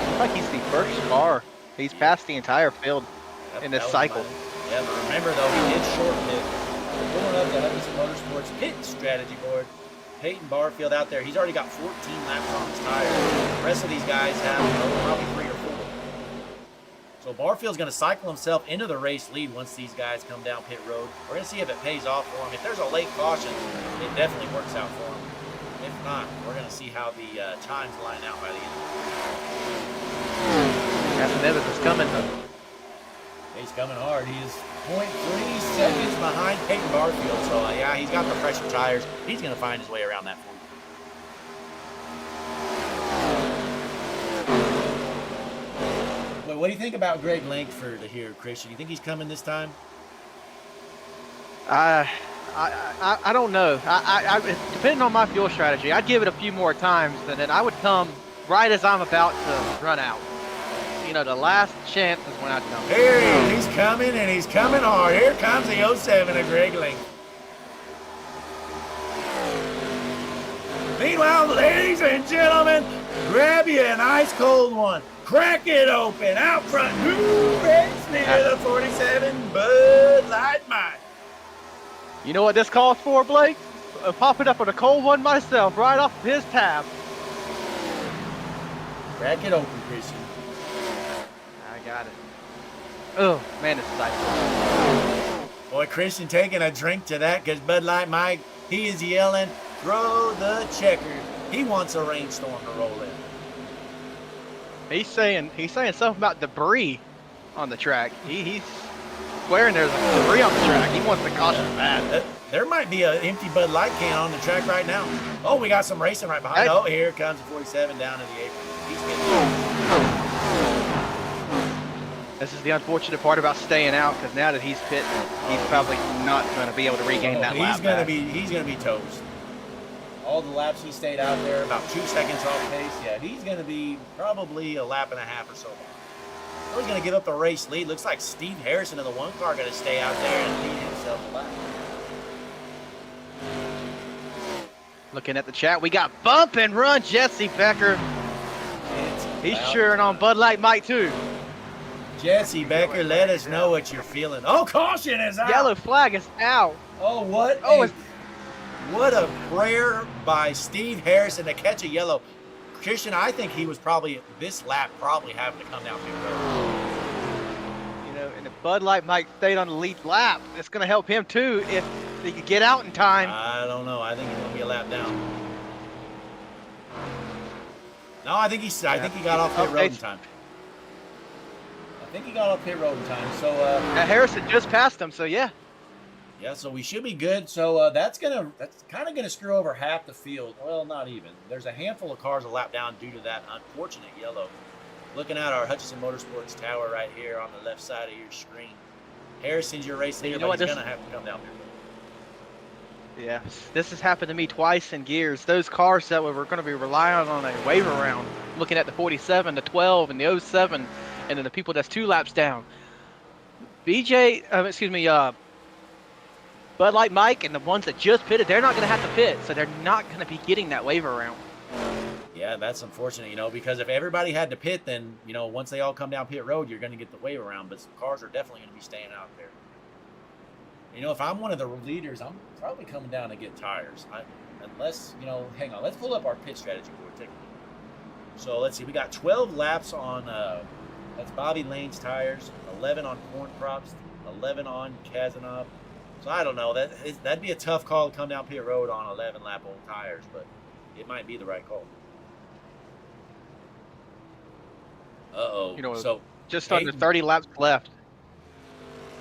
Looks like he's the first car. He's passed the entire field in this cycle. Yeah, but remember, though, he did short pit. We're going up the Hutchinson Motorsports pit strategy board. Peyton Barfield out there, he's already got 14 laps on his tires. The rest of these guys have probably 3 or 4. So Barfield's going to cycle himself into the race lead once these guys come down pit road. We're going to see if it pays off for him. If there's a late caution, it definitely works out for him. If not, we're going to see how the times line out by the end. Captain Evans is coming. He's coming hard. He is 0.3 seconds behind Peyton Barfield. So, yeah, he's got the pressure tires. He's going to find his way around that point. But what do you think about Greg Lankford here, Christian? You think he's coming this time? I don't know. Depending on my fuel strategy, I'd give it a few more times, and then I would come right as I'm about to run out. You know, the last chance is when I'd come. Here he is. He's coming, and he's coming hard. Here comes the 07 of Greg Lankford. Meanwhile, ladies and gentlemen, grab you an ice cold one. Crack it open. Out front. Who race leader, the 47 Bud Light Mike. You know what this calls for, Blake? Popping up with a cold one myself, right off of his tab. Crack it open, Christian. I got it. Oh, man, this is ice. Boy, Christian taking a drink to that because Bud Light Mike, he is yelling, throw the checkers. He wants a rainstorm to roll in. He's saying something about debris on the track. He's swearing there's debris on the track. He wants the caution bad. There might be an empty Bud Light can on the track right now. Oh, we got some racing right behind. Oh, here comes the 47 down to the apron. He's getting This is the unfortunate part about staying out, because now that he's pitting, he's probably not going to be able to regain that lap back. He's gonna be toast. All the laps he stayed out there, about 2 seconds off pace. Yeah, he's gonna be probably a lap and a half or so. So he's gonna give up the race lead. Looks like Steve Harrison in the one car gonna stay out there and lead himself a lap. Looking at the chat, we got Bump and Run Jesse Becker. He's cheering on Bud Light Mike too. Jesse Becker, let us know what you're feeling. Oh, caution is out. Yellow flag is out. Oh, what a prayer by Steve Harrison to catch a yellow. Christian, I think he was probably, this lap, probably having to come down pit road. You know, and if Bud Light Mike stayed on the lead lap, it's going to help him too if he could get out in time. I don't know. I think he's going to be a lap down. No, I think he got off pit road in time. I think he got off pit road in time. So Harrison just passed him, so yeah. Yeah, so we should be good. So that's kind of gonna screw over half the field. Well, not even. There's a handful of cars a lap down due to that unfortunate yellow. Looking at our Hutchinson Motorsports tower right here on the left side of your screen. Harrison's your race leader, but he's gonna have to come down there. Yeah, this has happened to me twice in gears. Those cars that were going to be relying on a waiver round, looking at the 47, the 12, and the 07, and then the people that's 2 laps down. Bud Light Mike and the ones that just pitted, they're not going to have to pit, so they're not going to be getting that waiver round. Yeah, that's unfortunate, because if everybody had to pit, then, once they all come down pit road, you're going to get the waiver round, but some cars are definitely going to be staying out there. If I'm one of the leaders, I'm probably coming down to get tires. Unless, hang on, let's pull up our pit strategy board. So let's see, we got 12 laps on, that's Bobby Lane's tires, 11 on Corn Crops, 11 on Kazanov. So I don't know, that'd be a tough call to come down pit road on 11 lap old tires, but it might be the right call. Uh-oh. So just under 30 laps left.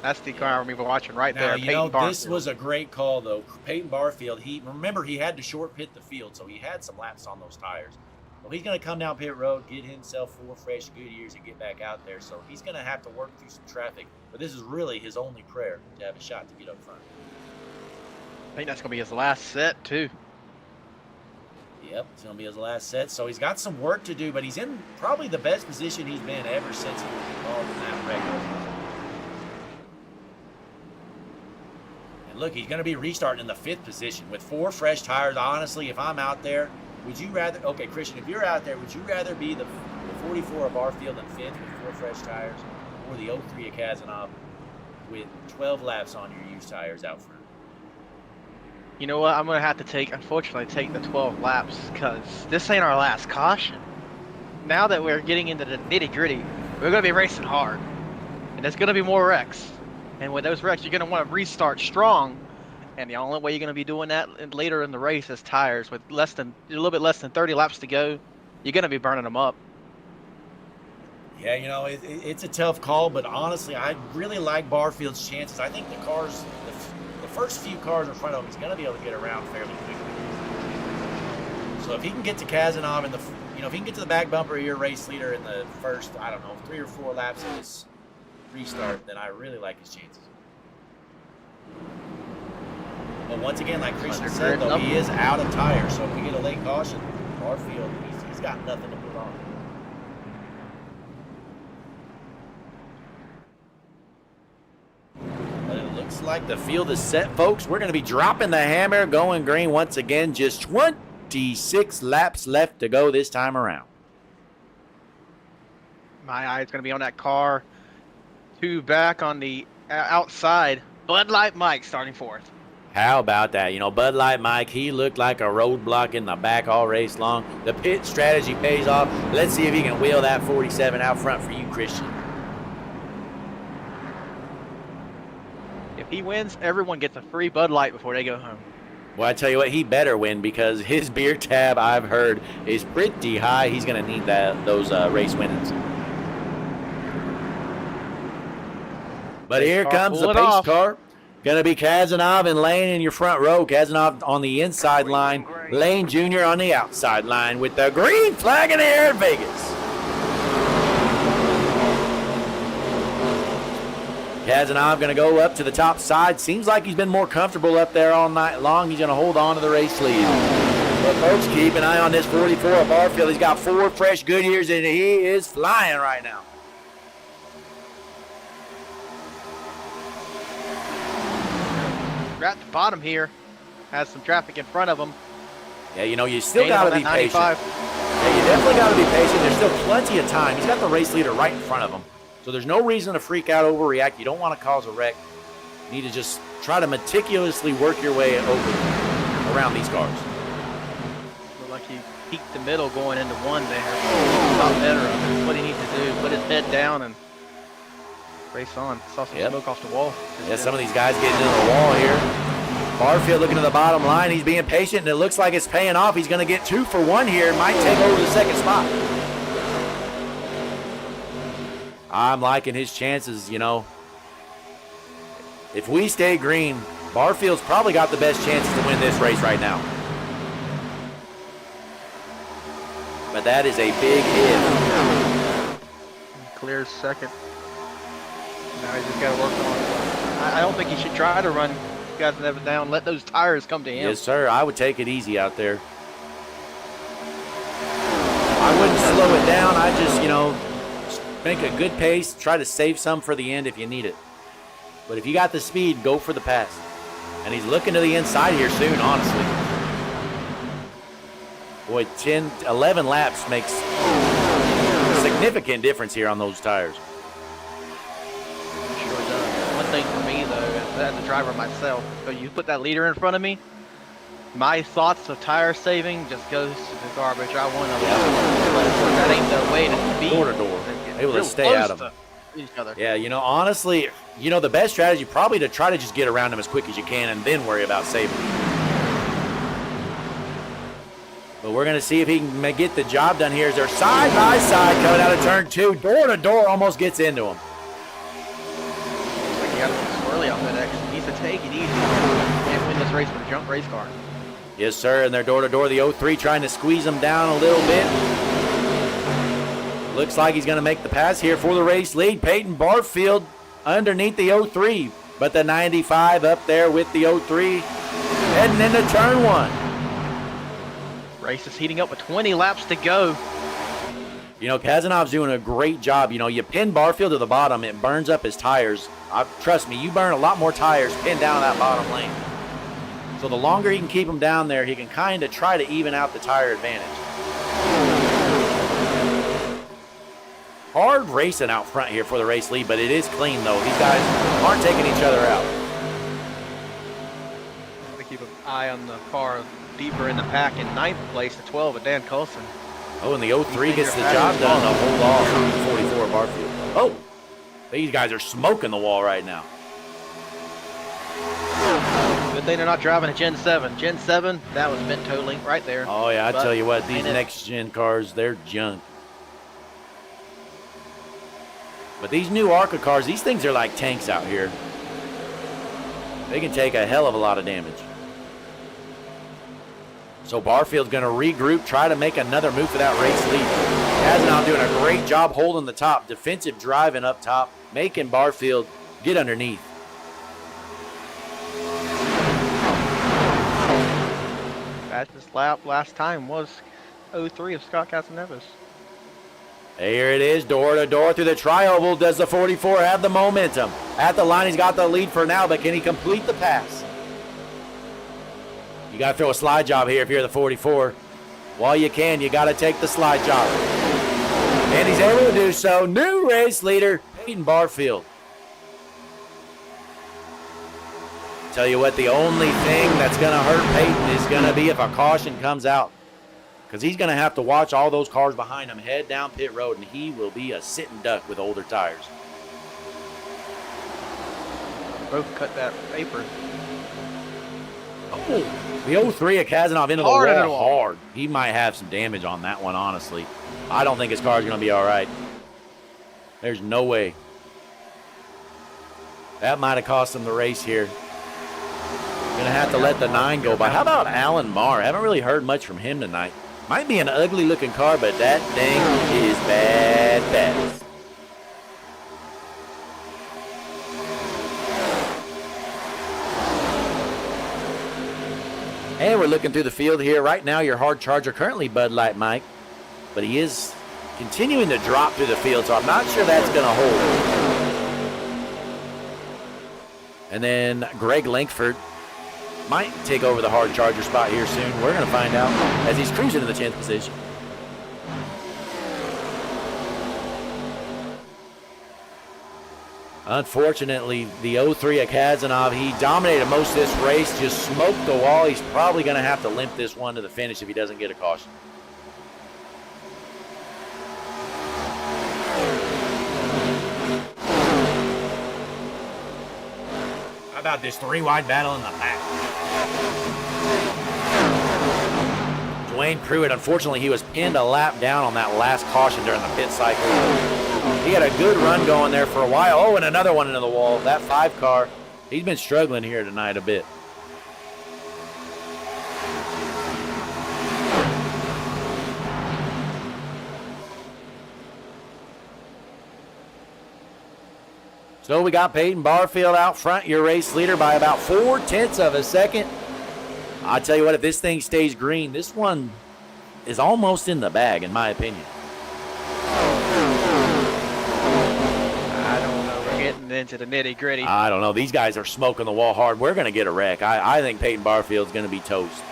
That's the car we were watching right there. This was a great call, though. Peyton Barfield, remember, he had to short pit the field, so he had some laps on those tires. Well, he's going to come down pit road, get himself 4 fresh Goodyears, and get back out there. So he's going to have to work through some traffic. But this is really his only prayer to have a shot to get up front. I think that's going to be his last set, too. Yep, it's going to be his last set. So he's got some work to do, but he's in probably the best position he's been ever since he was involved in that wreck. And look, he's going to be restarting in the 5th position with 4 fresh tires. Honestly, if I'm out there, would you rather, okay, Christian, if you're out there, would you rather be the 44 of Barfield in 5th with 4 fresh tires, or the 03 of Kazanov with 12 laps on your used tires out front? You know what? I'm gonna have to unfortunately, take the 12 laps because this ain't our last caution. Now that we're getting into the nitty gritty, we're gonna be racing hard, and there's gonna be more wrecks. And with those wrecks, you're gonna want to restart strong. And the only way you're gonna be doing that later in the race is tires with a little bit less than 30 laps to go. You're gonna be burning them up. Yeah, you know, it's a tough call, but honestly, I really like Barfield's chances. I think the first few cars in front of him, he's going to be able to get around fairly quickly. So if he can get to Kazanov if he can get to the back bumper of your race leader in the first, I don't know, 3 or 4 laps of this restart, then I really like his chances. But once again, like Christian said, though, he is out of tires. So if we get a late caution, Barfield, he's got nothing to put on. But it looks like the field is set, folks. We're going to be dropping the hammer, going green once again. Just 26 laps left to go this time around. My eye is going to be on that car. 2 back on the outside. Bud Light Mike starting 4th. How about that? You know, Bud Light Mike, he looked like a roadblock in the back all race long. The pit strategy pays off. Let's see if he can wheel that 47 out front for you, Christian. If he wins, everyone gets a free Bud Light before they go home. Well, I tell you what, he better win because his beer tab, I've heard, is pretty high. He's going to need those race winnings. But here comes the pace car. Going to be Kazanov and Lane in your front row. Kazanov on the inside line. Lane Jr. on the outside line with the green flag in the air in Vegas. Kazanov going to go up to the top side. Seems like he's been more comfortable up there all night long. He's going to hold on to the race lead. But folks, keep an eye on this 44 of Barfield. He's got 4 fresh Goodyears, and he is flying right now. We're at the bottom here. Has some traffic in front of him. Yeah, you know, you still got to be patient. Yeah, you definitely got to be patient. There's still plenty of time. He's got the race leader right in front of him. So there's no reason to freak out, overreact. You don't want to cause a wreck. You need to just try to meticulously work your way around these cars. Looked like he peaked the middle going into 1 there. A lot better of it. What he needs to do, put his head down and race on. Saw some smoke off the wall. Yeah, some of these guys getting into the wall here. Barfield looking to the bottom line. He's being patient, and it looks like it's paying off. He's going to get 2 for 1 here. Might take over the second spot. I'm liking his chances, you know. If we stay green, Barfield's probably got the best chances to win this race right now. But that is a big if. Clears second. Now he's just got to work on it. I don't think he should try to run guys never down. Let those tires come to him. Yes, sir. I would take it easy out there. I wouldn't slow it down. I just, you know, make a good pace. Try to save some for the end if you need it. But if you got the speed, go for the pass. And he's looking to the inside here soon, honestly. Boy, 11 laps makes a significant difference here on those tires. Sure does. One thing for me, though, as a driver myself, so you put that leader in front of me, my thoughts of tire saving just goes to the garbage. I want to that ain't the way to be. Door to door. Able to stay out of them. Each other. Yeah, you know, honestly, you know, the best strategy probably to try to just get around them as quick as you can and then worry about saving. But we're going to see if he can get the job done here as they're side by side coming out of turn 2. Door to door almost gets into him. Looks like he got a little swirly on that exit. He needs to take it easy. Can't win this race with a junk race car. Yes, sir, and they're door to door. The 03 trying to squeeze him down a little bit. Looks like he's going to make the pass here for the race lead. Peyton Barfield underneath the 03, but the 95 up there with the 03 heading into turn 1. Race is heating up with 20 laps to go. You know, Kazanov's doing a great job. You know, you pin Barfield to the bottom, it burns up his tires. Trust me, you burn a lot more tires pinned down that bottom lane. So the longer he can keep them down there, he can kind of try to even out the tire advantage. Hard racing out front here for the race lead, but it is clean, though. These guys aren't taking each other out. eye on the car deeper in the pack in 9th place to 12 with Dan Coulson. Oh, and the 03 gets the job done to hold off 44 Barfield. Oh, these guys are smoking the wall right now. Good thing they're not driving a Gen 7. Gen 7, that was bent totally right there. Oh, yeah, I But tell you what, these next-gen cars, they're junk. But these new ARCA cars, these things are like tanks out here. They can take a hell of a lot of damage. So Barfield's going to regroup, try to make another move for that race lead. Kazanov doing a great job holding the top, defensive driving up top, making Barfield get underneath. Fastest lap last time was 03 of Scott Casaneva's. Here it is, door to door through the tri-oval. Does the 44 have the momentum? At the line, he's got the lead for now, but can he complete the pass? You got to throw a slide job here if you're the 44. While you can, you got to take the slide job. And he's able to do so. New race leader, Peyton Barfield. Tell you what, the only thing that's going to hurt Peyton is going to be if a caution comes out. Because he's going to have to watch all those cars behind him head down pit road, and he will be a sitting duck with older tires. Both cut that apron. Oh, the 03 of Kazanov into the wall hard. He might have some damage on that one, honestly. I don't think his car's going to be all right. There's no way. That might have cost him the race here. Going to have to let the 9 go by. How about Alan Marr? Haven't really heard much from him tonight. Might be an ugly-looking car, but that thing is bad. And we're looking through the field here. Right now, your hard charger, currently Bud Light Mike, but he is continuing to drop through the field, so I'm not sure that's going to hold. And then Greg Lankford might take over the hard charger spot here soon. We're going to find out as he's cruising to the 10th position. Unfortunately, the 03 of Kazanov, he dominated most of this race, just smoked the wall. He's probably going to have to limp this one to the finish if he doesn't get a caution. How about this 3-wide battle in the back? Dwayne Pruitt, unfortunately, he was pinned a lap down on that last caution during the pit cycle. He had a good run going there for a while. Oh, and another one into the wall. That 5 car, he's been struggling here tonight a bit. So we got Peyton Barfield out front, your race leader, by about 0.4 of a second. I tell you what, if this thing stays green, this one is almost in the bag, in my opinion. I don't know. We're getting into the nitty gritty. I don't know. These guys are smoking the wall hard. We're going to get a wreck. I think Peyton Barfield's going to be toast.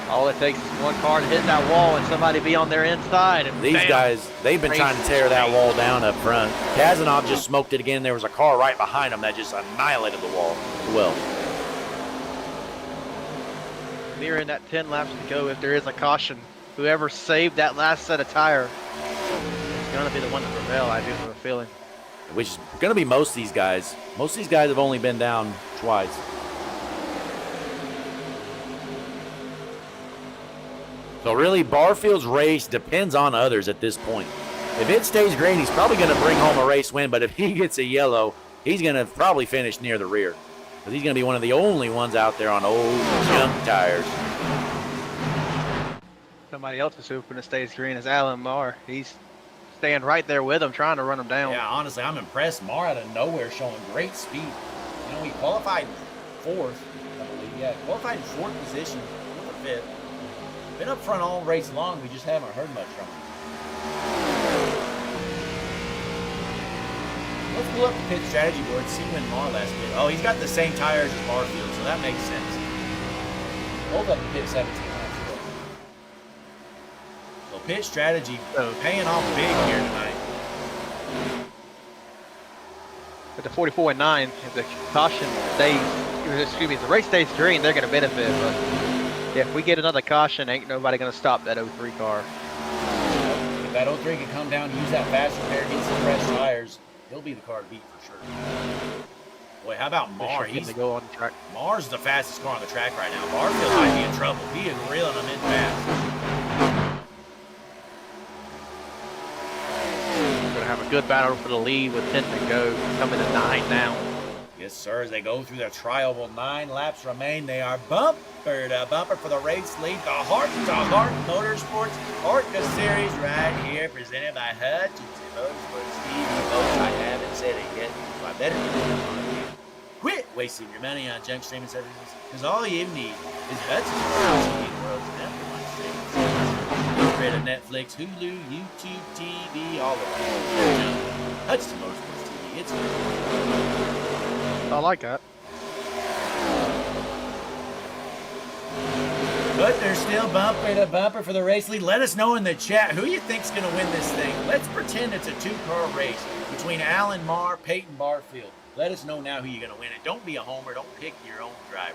All it takes is one car to hit that wall and somebody be on their inside. And These bam, guys, they've been trying to tear that wall down up front. Kazanov just smoked it again. There was a car right behind him that just annihilated the wall. Well, nearing that 10 laps to go, if there is a caution, whoever saved that last set of tire is going to be the one to prevail, I do have a feeling. which is going to be most of these guys. Most of these guys have only been down twice. So really, Barfield's race depends on others at this point. If it stays green, he's probably going to bring home a race win, but if he gets a yellow, he's going to probably finish near the rear. Because he's going to be one of the only ones out there on old junk tires. Somebody else is hoping it stays green is Alan Marr. He's staying right there with him, trying to run him down. Yeah, honestly, I'm impressed. Marr out of nowhere showing great speed. You know, he qualified fourth, I believe. Yeah, qualified in fourth position, fourth or fifth. Been up front all race long. We just haven't heard much from him. Let's pull up the pit strategy board and see when Marr last did. Oh, he's got the same tires as Barfield, so that makes sense. Hold up the pit 17 laps ago. So pit strategy paying off big here tonight. But the 44 and 9, if the caution stays excuse me, if the race stays green, they're going to benefit. But if we get another caution, ain't nobody going to stop that 03 car. If that 03 can come down, use that fast repair, get some fresh tires, he'll be the car to beat for sure. Boy, how about Mar? He's to go on the track. Mar's the fastest car on the track right now. Barfield might be in trouble. He is reeling them in fast. Going to have a good battle for the lead with 10 to go, coming to 9 now. Yes, sir. As they go through their trial, 9 laps remain. They are bumper to bumper for the race lead. The HRT2HEART Motorsports ARCA Series right here, presented by Hutchinson Motorsports TV. Folks, I haven't said it yet, so I better get it on you. Quit wasting your money on junk streaming services, because all you need is Hutchinson Motorsports TV, the world's #1 streaming service. Get rid of Netflix, Hulu, YouTube TV, all of it. Hutchinson Motorsports TV. It's good. I like that. But they're still bumper to bumper for the race lead. Let us know in the chat who you think's going to win this thing. Let's pretend it's a 2-car race between Alan Marr, Peyton Barfield. Let us know now who you're going to win it. Don't be a homer. Don't pick your own driver.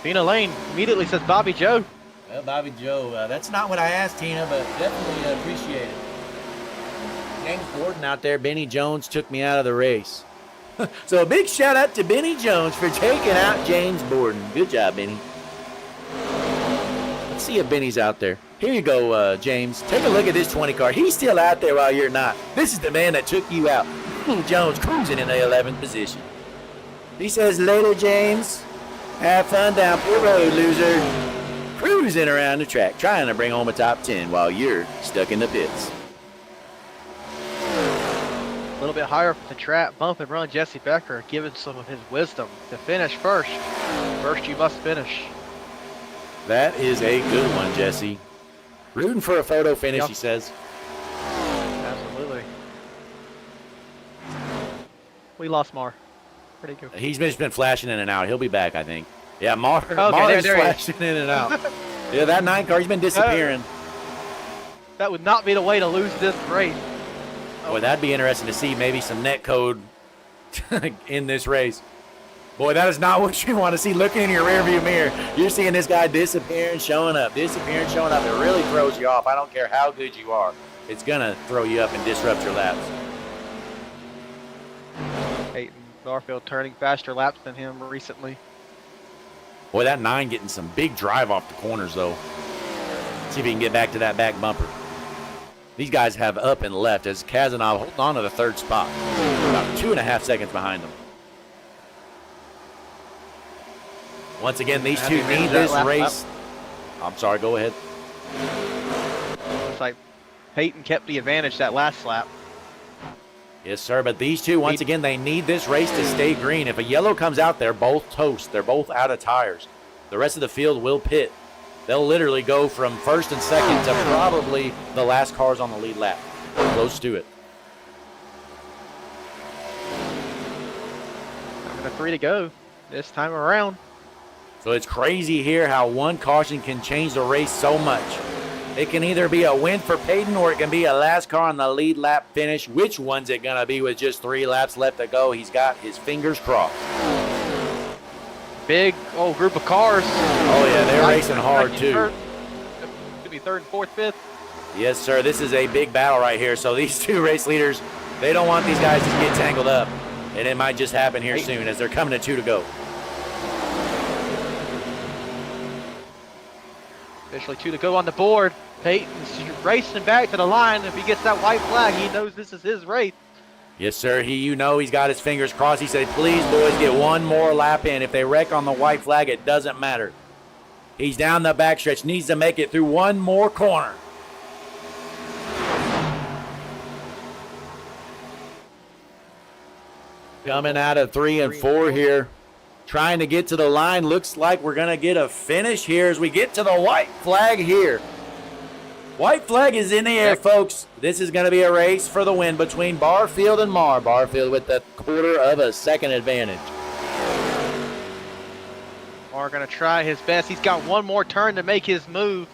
Tina Lane immediately says Bobby Joe. Well, Bobby Joe, that's not what I asked, Tina, but definitely appreciate it. James Gordon out there, Benny Jones took me out of the race. So a big shout out to Benny Jones for taking out James Borden. Good job, Benny. Let's see if Benny's out there. Here you go, James. Take a look at this 20 car. He's still out there while you're not. This is the man that took you out. Jones cruising in the 11th position. He says, later, James. Have fun down Pit Road, loser. Cruising around the track, trying to bring home a top 10 while you're stuck in the pits. A little bit higher for the track, bump and run Jesse Becker, giving some of his wisdom to finish first. First you must finish. That is a good one, Jesse. Rooting for a photo finish, Yep. he says. Absolutely. We lost Mar. Where'd he go? He's just been flashing in and out. He'll be back, I think. Yeah, Mar is there he is. flashing in and out. Yeah, that 9 car, he's been disappearing. That would not be the way to lose this race. Boy, that'd be interesting to see maybe some net code in this race. Boy, that is not what you want to see. Looking in your rearview mirror, you're seeing this guy disappearing, showing up, disappearing, showing up. It really throws you off. I don't care how good you are. It's going to throw you up and disrupt your laps. Peyton Barfield turning faster laps than him recently. Boy, that 9 getting some big drive off the corners, though. See if he can get back to that back bumper. These guys have up and left as Kazanov holding on to the 3rd spot. About 2.5 seconds behind them. Once again, these two need this race. I'm sorry, go ahead. Looks like Peyton kept the advantage that last lap. Yes, sir, but these two, once again, they need this race to stay green. If a yellow comes out, they're both toast. They're both out of tires. The rest of the field will pit. They'll literally go from 1st and 2nd to probably the last cars on the lead lap. Close to it. Number 3 to go this time around. So it's crazy here how one caution can change the race so much. It can either be a win for Peyton or it can be a last car on the lead lap finish. Which one's it going to be with just 3 laps left to go? He's got his fingers crossed. Big old group of cars. Oh, yeah, they're racing hard, too. Could be 3rd, 4th, 5th. Yes, sir, this is a big battle right here. So these two race leaders, they don't want these guys to get tangled up. And it might just happen here soon as they're coming to 2 to go. Officially 2 to go on the board. Peyton's racing back to the line. If he gets that white flag, he knows this is his race. Yes, sir. He's got his fingers crossed. He said, please, boys, get one more lap in. If they wreck on the white flag, it doesn't matter. He's down the backstretch. Needs to make it through one more corner. Coming out of 3 and 4 here. Trying to get to the line. Looks like we're going to get a finish here as we get to the white flag here. White flag is in the air, folks. This is going to be a race for the win between Barfield and Marr. Barfield with the 1/4 of a second advantage. Marr going to try his best. He's got one more turn to make his move.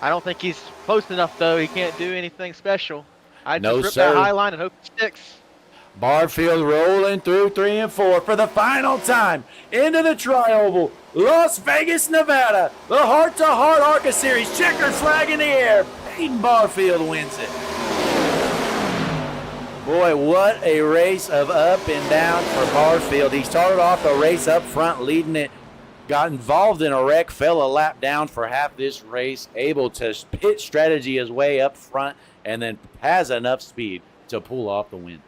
I don't think he's close enough, though. He can't do anything special. I'd No, just rip sir. that high line and hope it sticks. Barfield rolling through 3 and 4 for the final time into the Tri-Oval, Las Vegas, Nevada. The Heart-to-Heart ARCA Series, checkered flag in the air. Peyton Barfield wins it. Boy, what a race of up and down for Barfield. He started off the race up front, leading it, got involved in a wreck, fell a lap down for half this race, able to pit strategy his way up front, and then has enough speed to pull off the win.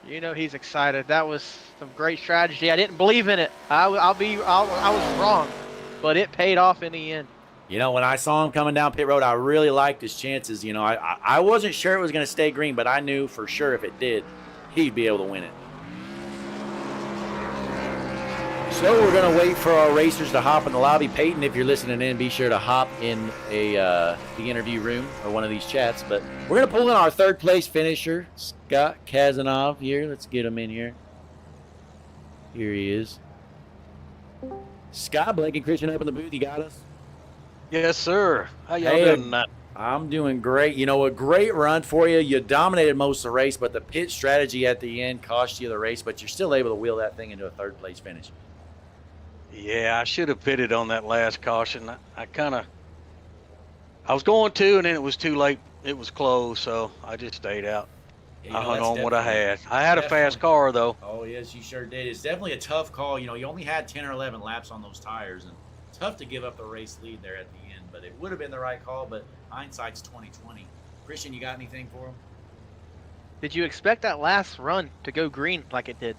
You know he's excited. That was some great strategy. I didn't believe in it. I was wrong, but it paid off in the end. You know, when I saw him coming down pit road, I really liked his chances. You know, I wasn't sure it was going to stay green, but I knew for sure if it did, he'd be able to win it. So we're going to wait for our racers to hop in the lobby. Peyton, if you're listening in, be sure to hop in the interview room or one of these chats. But we're going to pull in our third place finisher, Scott Kazanov here. Let's get him in here. Here he is. Scott, Blake and Christian up in the booth. You got us? Yes, sir. How y'all doing tonight? I'm doing great. You know, a great run for you. You dominated most of the race, but the pit strategy at the end cost you the race, but you're still able to wheel that thing into a third place finish. Yeah, I should have pitted on that last caution. I was going to, and then it was too late. It was closed, so I just stayed out. Yeah, I hung on what I had. I had a fast car, though. Oh, yes, you sure did. It's definitely a tough call. You know, you only had 10 or 11 laps on those tires, and tough to give up the race lead there at the end, but it would have been the right call, but hindsight's 20/20. Christian, you got anything for him? Did you expect that last run to go green like it did?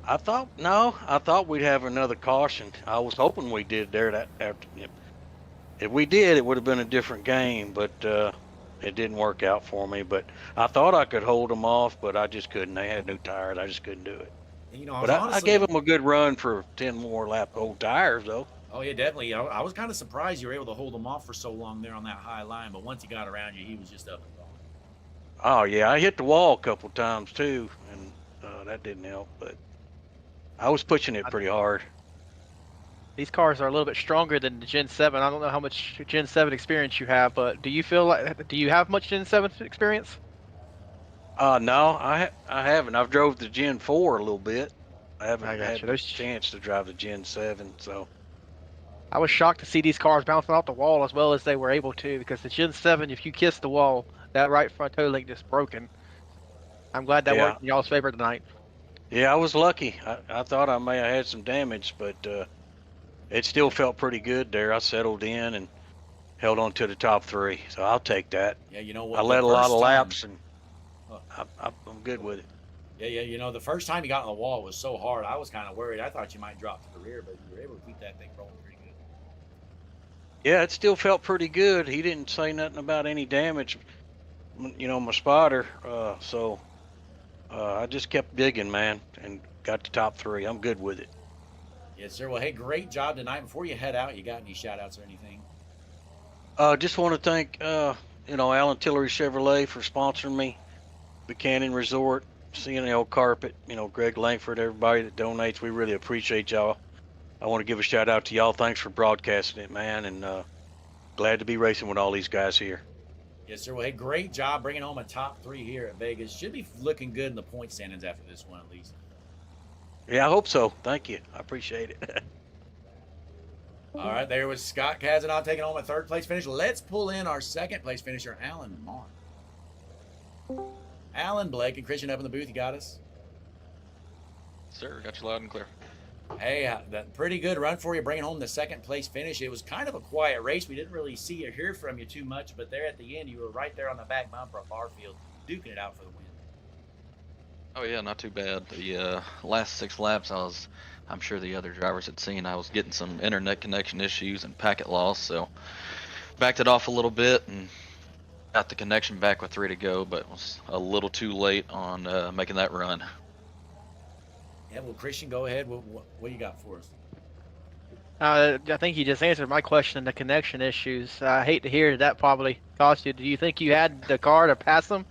I thought we'd have another caution. I was hoping we did there. That after, if we did, it would have been a different game, but it didn't work out for me. But I thought I could hold them off, but I just couldn't. They had new tires. I just couldn't do it. You know, I gave them a good run for 10 more lap old tires, though. Oh, yeah, definitely. I was kind of surprised you were able to hold him off for so long there on that high line, but once he got around you, he was just up and gone. Oh, yeah, I hit the wall a couple times, too, and that didn't help, but I was pushing it pretty hard. These cars are a little bit stronger than the Gen 7. I don't know how much Gen 7 experience you have, but do you have much Gen 7 experience? No, I haven't. I've drove the Gen 4 a little bit. I haven't had a chance to drive the Gen 7, so. I was shocked to see these cars bouncing off the wall as well as they were able to, because the Gen 7, if you kiss the wall, that right front toe link just broken. I'm glad that worked in y'all's favor tonight. Yeah, I was lucky. I thought I may have had some damage, but it still felt pretty good there. I settled in and held on to the top 3, so I'll take that. Yeah, you know what? I led a lot of laps, and I'm good with it. Yeah, you know, the first time you got on the wall was so hard, I was kind of worried. I thought you might drop to the rear, but you were able to keep that thing rolling pretty good. Yeah, it still felt pretty good. He didn't say nothing about any damage, you know, my spotter, so I just kept digging, man, and got to top 3. I'm good with it. Yes, sir. Well, hey, great job tonight. Before you head out, you got any shout-outs or anything? Just want to thank, you know, Alan Tillery Chevrolet for sponsoring me, Buchanan Resort, CNL Carpet, you know, Greg Langford, everybody that donates. We really appreciate y'all. I want to give a shout-out to y'all. Thanks for broadcasting it, man, and glad to be racing with all these guys here. Yes, sir. Well, hey, great job bringing home a top 3 here at Vegas. Should be looking good in the point standings after this one, at least. Yeah, I hope so. Thank you. I appreciate it. All right, there was Scott Kazanov taking home a 3rd place finish. Let's pull in our 2nd place finisher, Alan Marr. Alan, Blake, and Christian up in the booth. You got us? Sir, got you loud and clear. Hey, that pretty good run for you, bringing home the 2nd place finish. It was kind of a quiet race. We didn't really see or hear from you too much, but there at the end, you were right there on the back bumper of Barfield, duking it out for the win. Oh yeah, not too bad. The last 6 laps, I'm sure the other drivers had seen I was getting some internet connection issues and packet loss, so backed it off a little bit and got the connection back with 3 to go, but was a little too late on making that run. Yeah, well, Christian, go ahead. What you got for us? I think you just answered my question, the connection issues. I hate to hear that probably cost you. Do you think you had the car to pass them?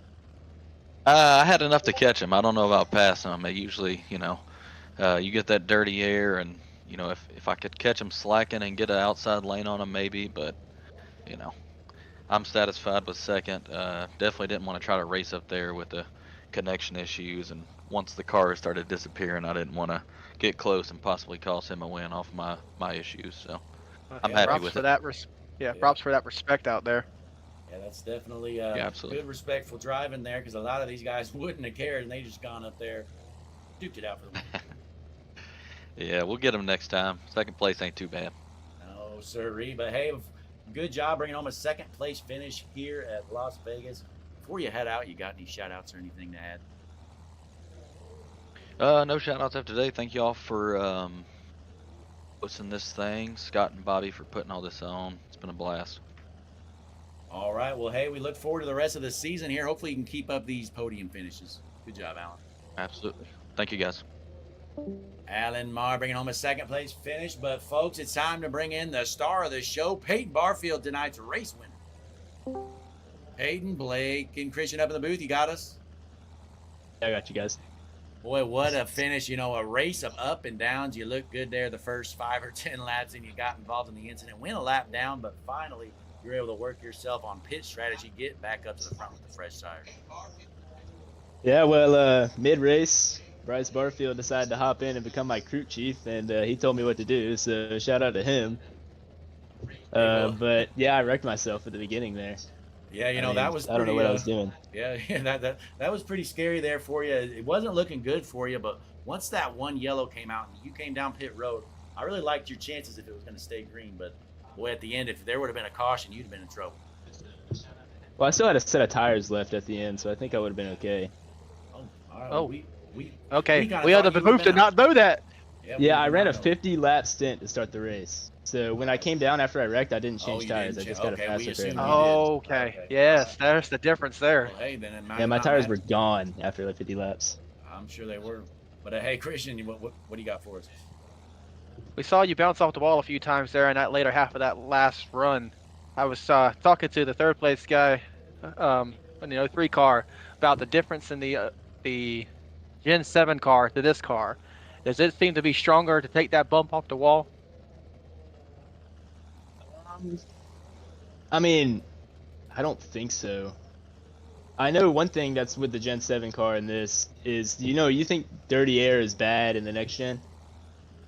I had enough to catch him. I don't know about passing him. Usually, you know, you get that dirty air, and you know, if I could catch him slacking and get an outside lane on him, maybe. But you know, I'm satisfied with 2nd. Definitely didn't want to try to race up there with the connection issues, and once the car started disappearing, I didn't want to get close and possibly cost him a win off my issues. So I'm happy props with for it. that. Props for that respect out there. Yeah, that's definitely Yeah, absolutely. good, respectful driving there, because a lot of these guys wouldn't have cared, and they just gone up there, duked it out for them. Yeah, we'll get him next time. Second place ain't too bad. No, sirree. But hey, good job bringing home a second place finish here at Las Vegas. Before you head out, you got any shout outs or anything to add? No shout outs after today. Thank you all for hosting this thing. Scott and Bobby for putting all this on. It's been a blast. All right. Well, hey, we look forward to the rest of the season here. Hopefully, you can keep up these podium finishes. Good job, Alan. Absolutely. Thank you, guys. Alan Marr bringing home a second place finish. But, folks, it's time to bring in the star of the show, Peyton Barfield, tonight's race winner. Peyton, Blake, and Christian up in the booth. You got us? I got you guys. Boy, what a finish. You know, a race of up and downs. You looked good there the first 5 or 10 laps, and you got involved in the incident. Went a lap down, but finally you're able to work yourself on pit strategy, get back up to the front with the fresh tires. Yeah, well, mid-race, Bryce Barfield decided to hop in and become my crew chief, and he told me what to do, so shout out to him. But, yeah, I wrecked myself at the beginning there. Yeah, you know, that was pretty, I don't know what I was doing. Yeah, that was pretty scary there for you. It wasn't looking good for you, but once that one yellow came out and you came down pit road, I really liked your chances if it was going to stay green. But, boy, at the end, if there would have been a caution, you'd have been in trouble. Well, I still had a set of tires left at the end, so I think I would have been okay. Oh, all right. Oh. We Other booth did not know that. Yeah, I ran a 50-lap stint to start the race. So when I came down after I wrecked, I didn't change tires. I just got a faster frame. Okay. Yes, there's the difference there. Well, hey, then Yeah, my tires were gone after like 50 laps. I'm sure they were. But, hey, Christian, what do you got for us? We saw you bounce off the wall a few times there in that later half of that last run. I was talking to the third place guy in the 03 car about the difference in the Gen 7 car to this car. Does it seem to be stronger to take that bump off the wall? I mean, I don't think so. I know one thing that's with the Gen 7 car in this is, you think dirty air is bad in the next gen?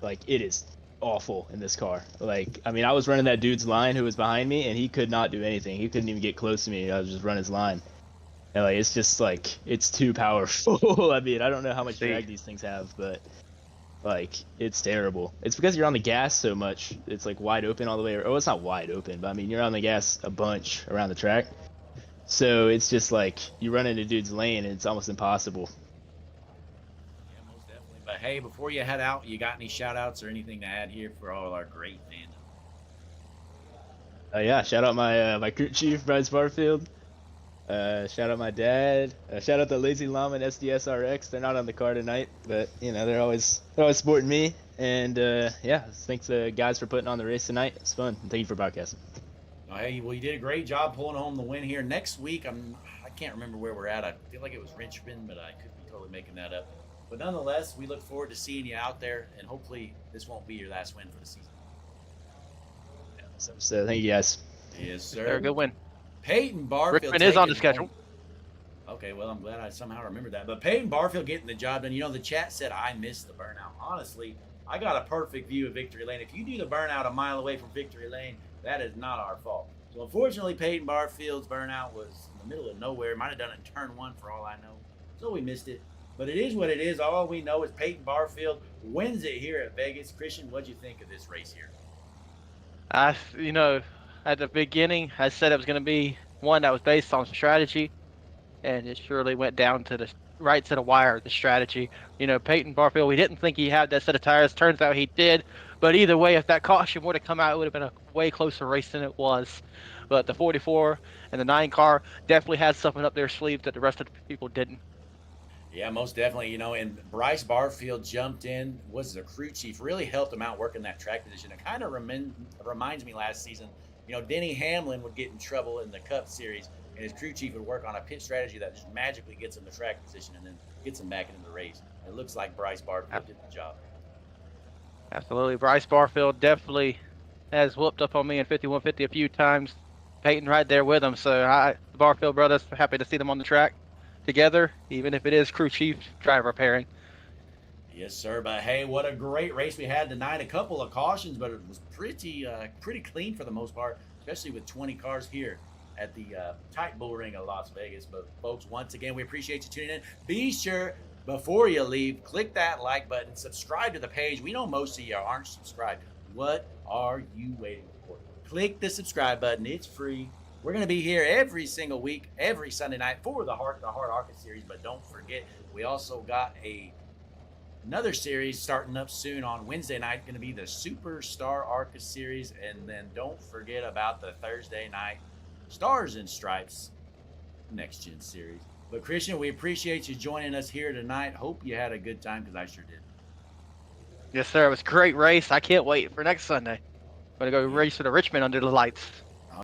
Like, it is awful in this car. Like, I mean, I was running that dude's line who was behind me, and he could not do anything. He couldn't even get close to me. I was just running his line. And, like, it's just, like, it's too powerful. I mean, I don't know how much drag these things have, but, like, it's terrible. It's because you're on the gas so much. It's, like, wide open all the way. Oh, it's not wide open, but, I mean, you're on the gas a bunch around the track. So it's just, like, you run into dude's lane, and it's almost impossible. Yeah, most definitely. But, hey, before you head out, you got any shout-outs or anything to add here for all our great fans? Yeah, shout out my crew chief, Bryce Barfield. Shout out my dad. Shout out the Lazy Llama and SDS RX. They're not on the car tonight, but they're always supporting me. And yeah, thanks guys for putting on the race tonight. It's fun. Thank you for broadcasting. Hey, well, you did a great job pulling home the win here. Next week, I can't remember where we're at. I feel like it was Richmond, but I could be totally making that up. But nonetheless, we look forward to seeing you out there, and hopefully this won't be your last win for the season. So thank you guys. Yes, sir. Very good win. Peyton Barfield. Richmond is on the schedule. Okay, well, I'm glad I somehow remembered that. But Peyton Barfield getting the job done. The chat said I missed the burnout. Honestly, I got a perfect view of Victory Lane. If you do the burnout a mile away from Victory Lane, that is not our fault. So unfortunately, Peyton Barfield's burnout was in the middle of nowhere. Might have done it in turn 1 for all I know. So we missed it. But it is what it is. All we know is Peyton Barfield wins it here at Vegas. Christian, what'd you think of this race here? At the beginning, I said it was going to be one that was based on strategy, and it surely went down to the right to the wire, the strategy. Peyton Barfield, we didn't think he had that set of tires. Turns out he did. But either way, if that caution would have come out, it would have been a way closer race than it was. But the 44 and the 9 car definitely had something up their sleeve that the rest of the people didn't. Yeah, most definitely. And Bryce Barfield jumped in, was the crew chief, really helped him out working that track position. It kind of reminds me last season, Denny Hamlin would get in trouble in the Cup Series, and his crew chief would work on a pit strategy that just magically gets him the track position and then gets him back into the race. It looks like Bryce Barfield did the job. Absolutely. Bryce Barfield definitely has whooped up on me in 5150 a few times. Peyton right there with him. So the Barfield brothers, happy to see them on the track. together, even if it is crew chief driver pairing. Yes, sir. But hey, what a great race we had tonight. A couple of cautions, but it was pretty clean for the most part, especially with 20 cars here at the tight bull ring of Las Vegas. But folks, once again, we appreciate you tuning in. Be sure, before you leave, click that like button, subscribe to the page. We know most of you aren't subscribed. What are you waiting for? Click the subscribe button. It's free. We're going to be here every single week, every Sunday night for the Heart ARCA Series. But don't forget, we also got another series starting up soon on Wednesday night, going to be the Superstar ARCA Series. And then don't forget about the Thursday night Stars and Stripes Next Gen Series. But Christian, we appreciate you joining us here tonight. Hope you had a good time, because I sure did. Yes, sir. It was a great race. I can't wait for next Sunday. Going to go race to the Richmond under the lights.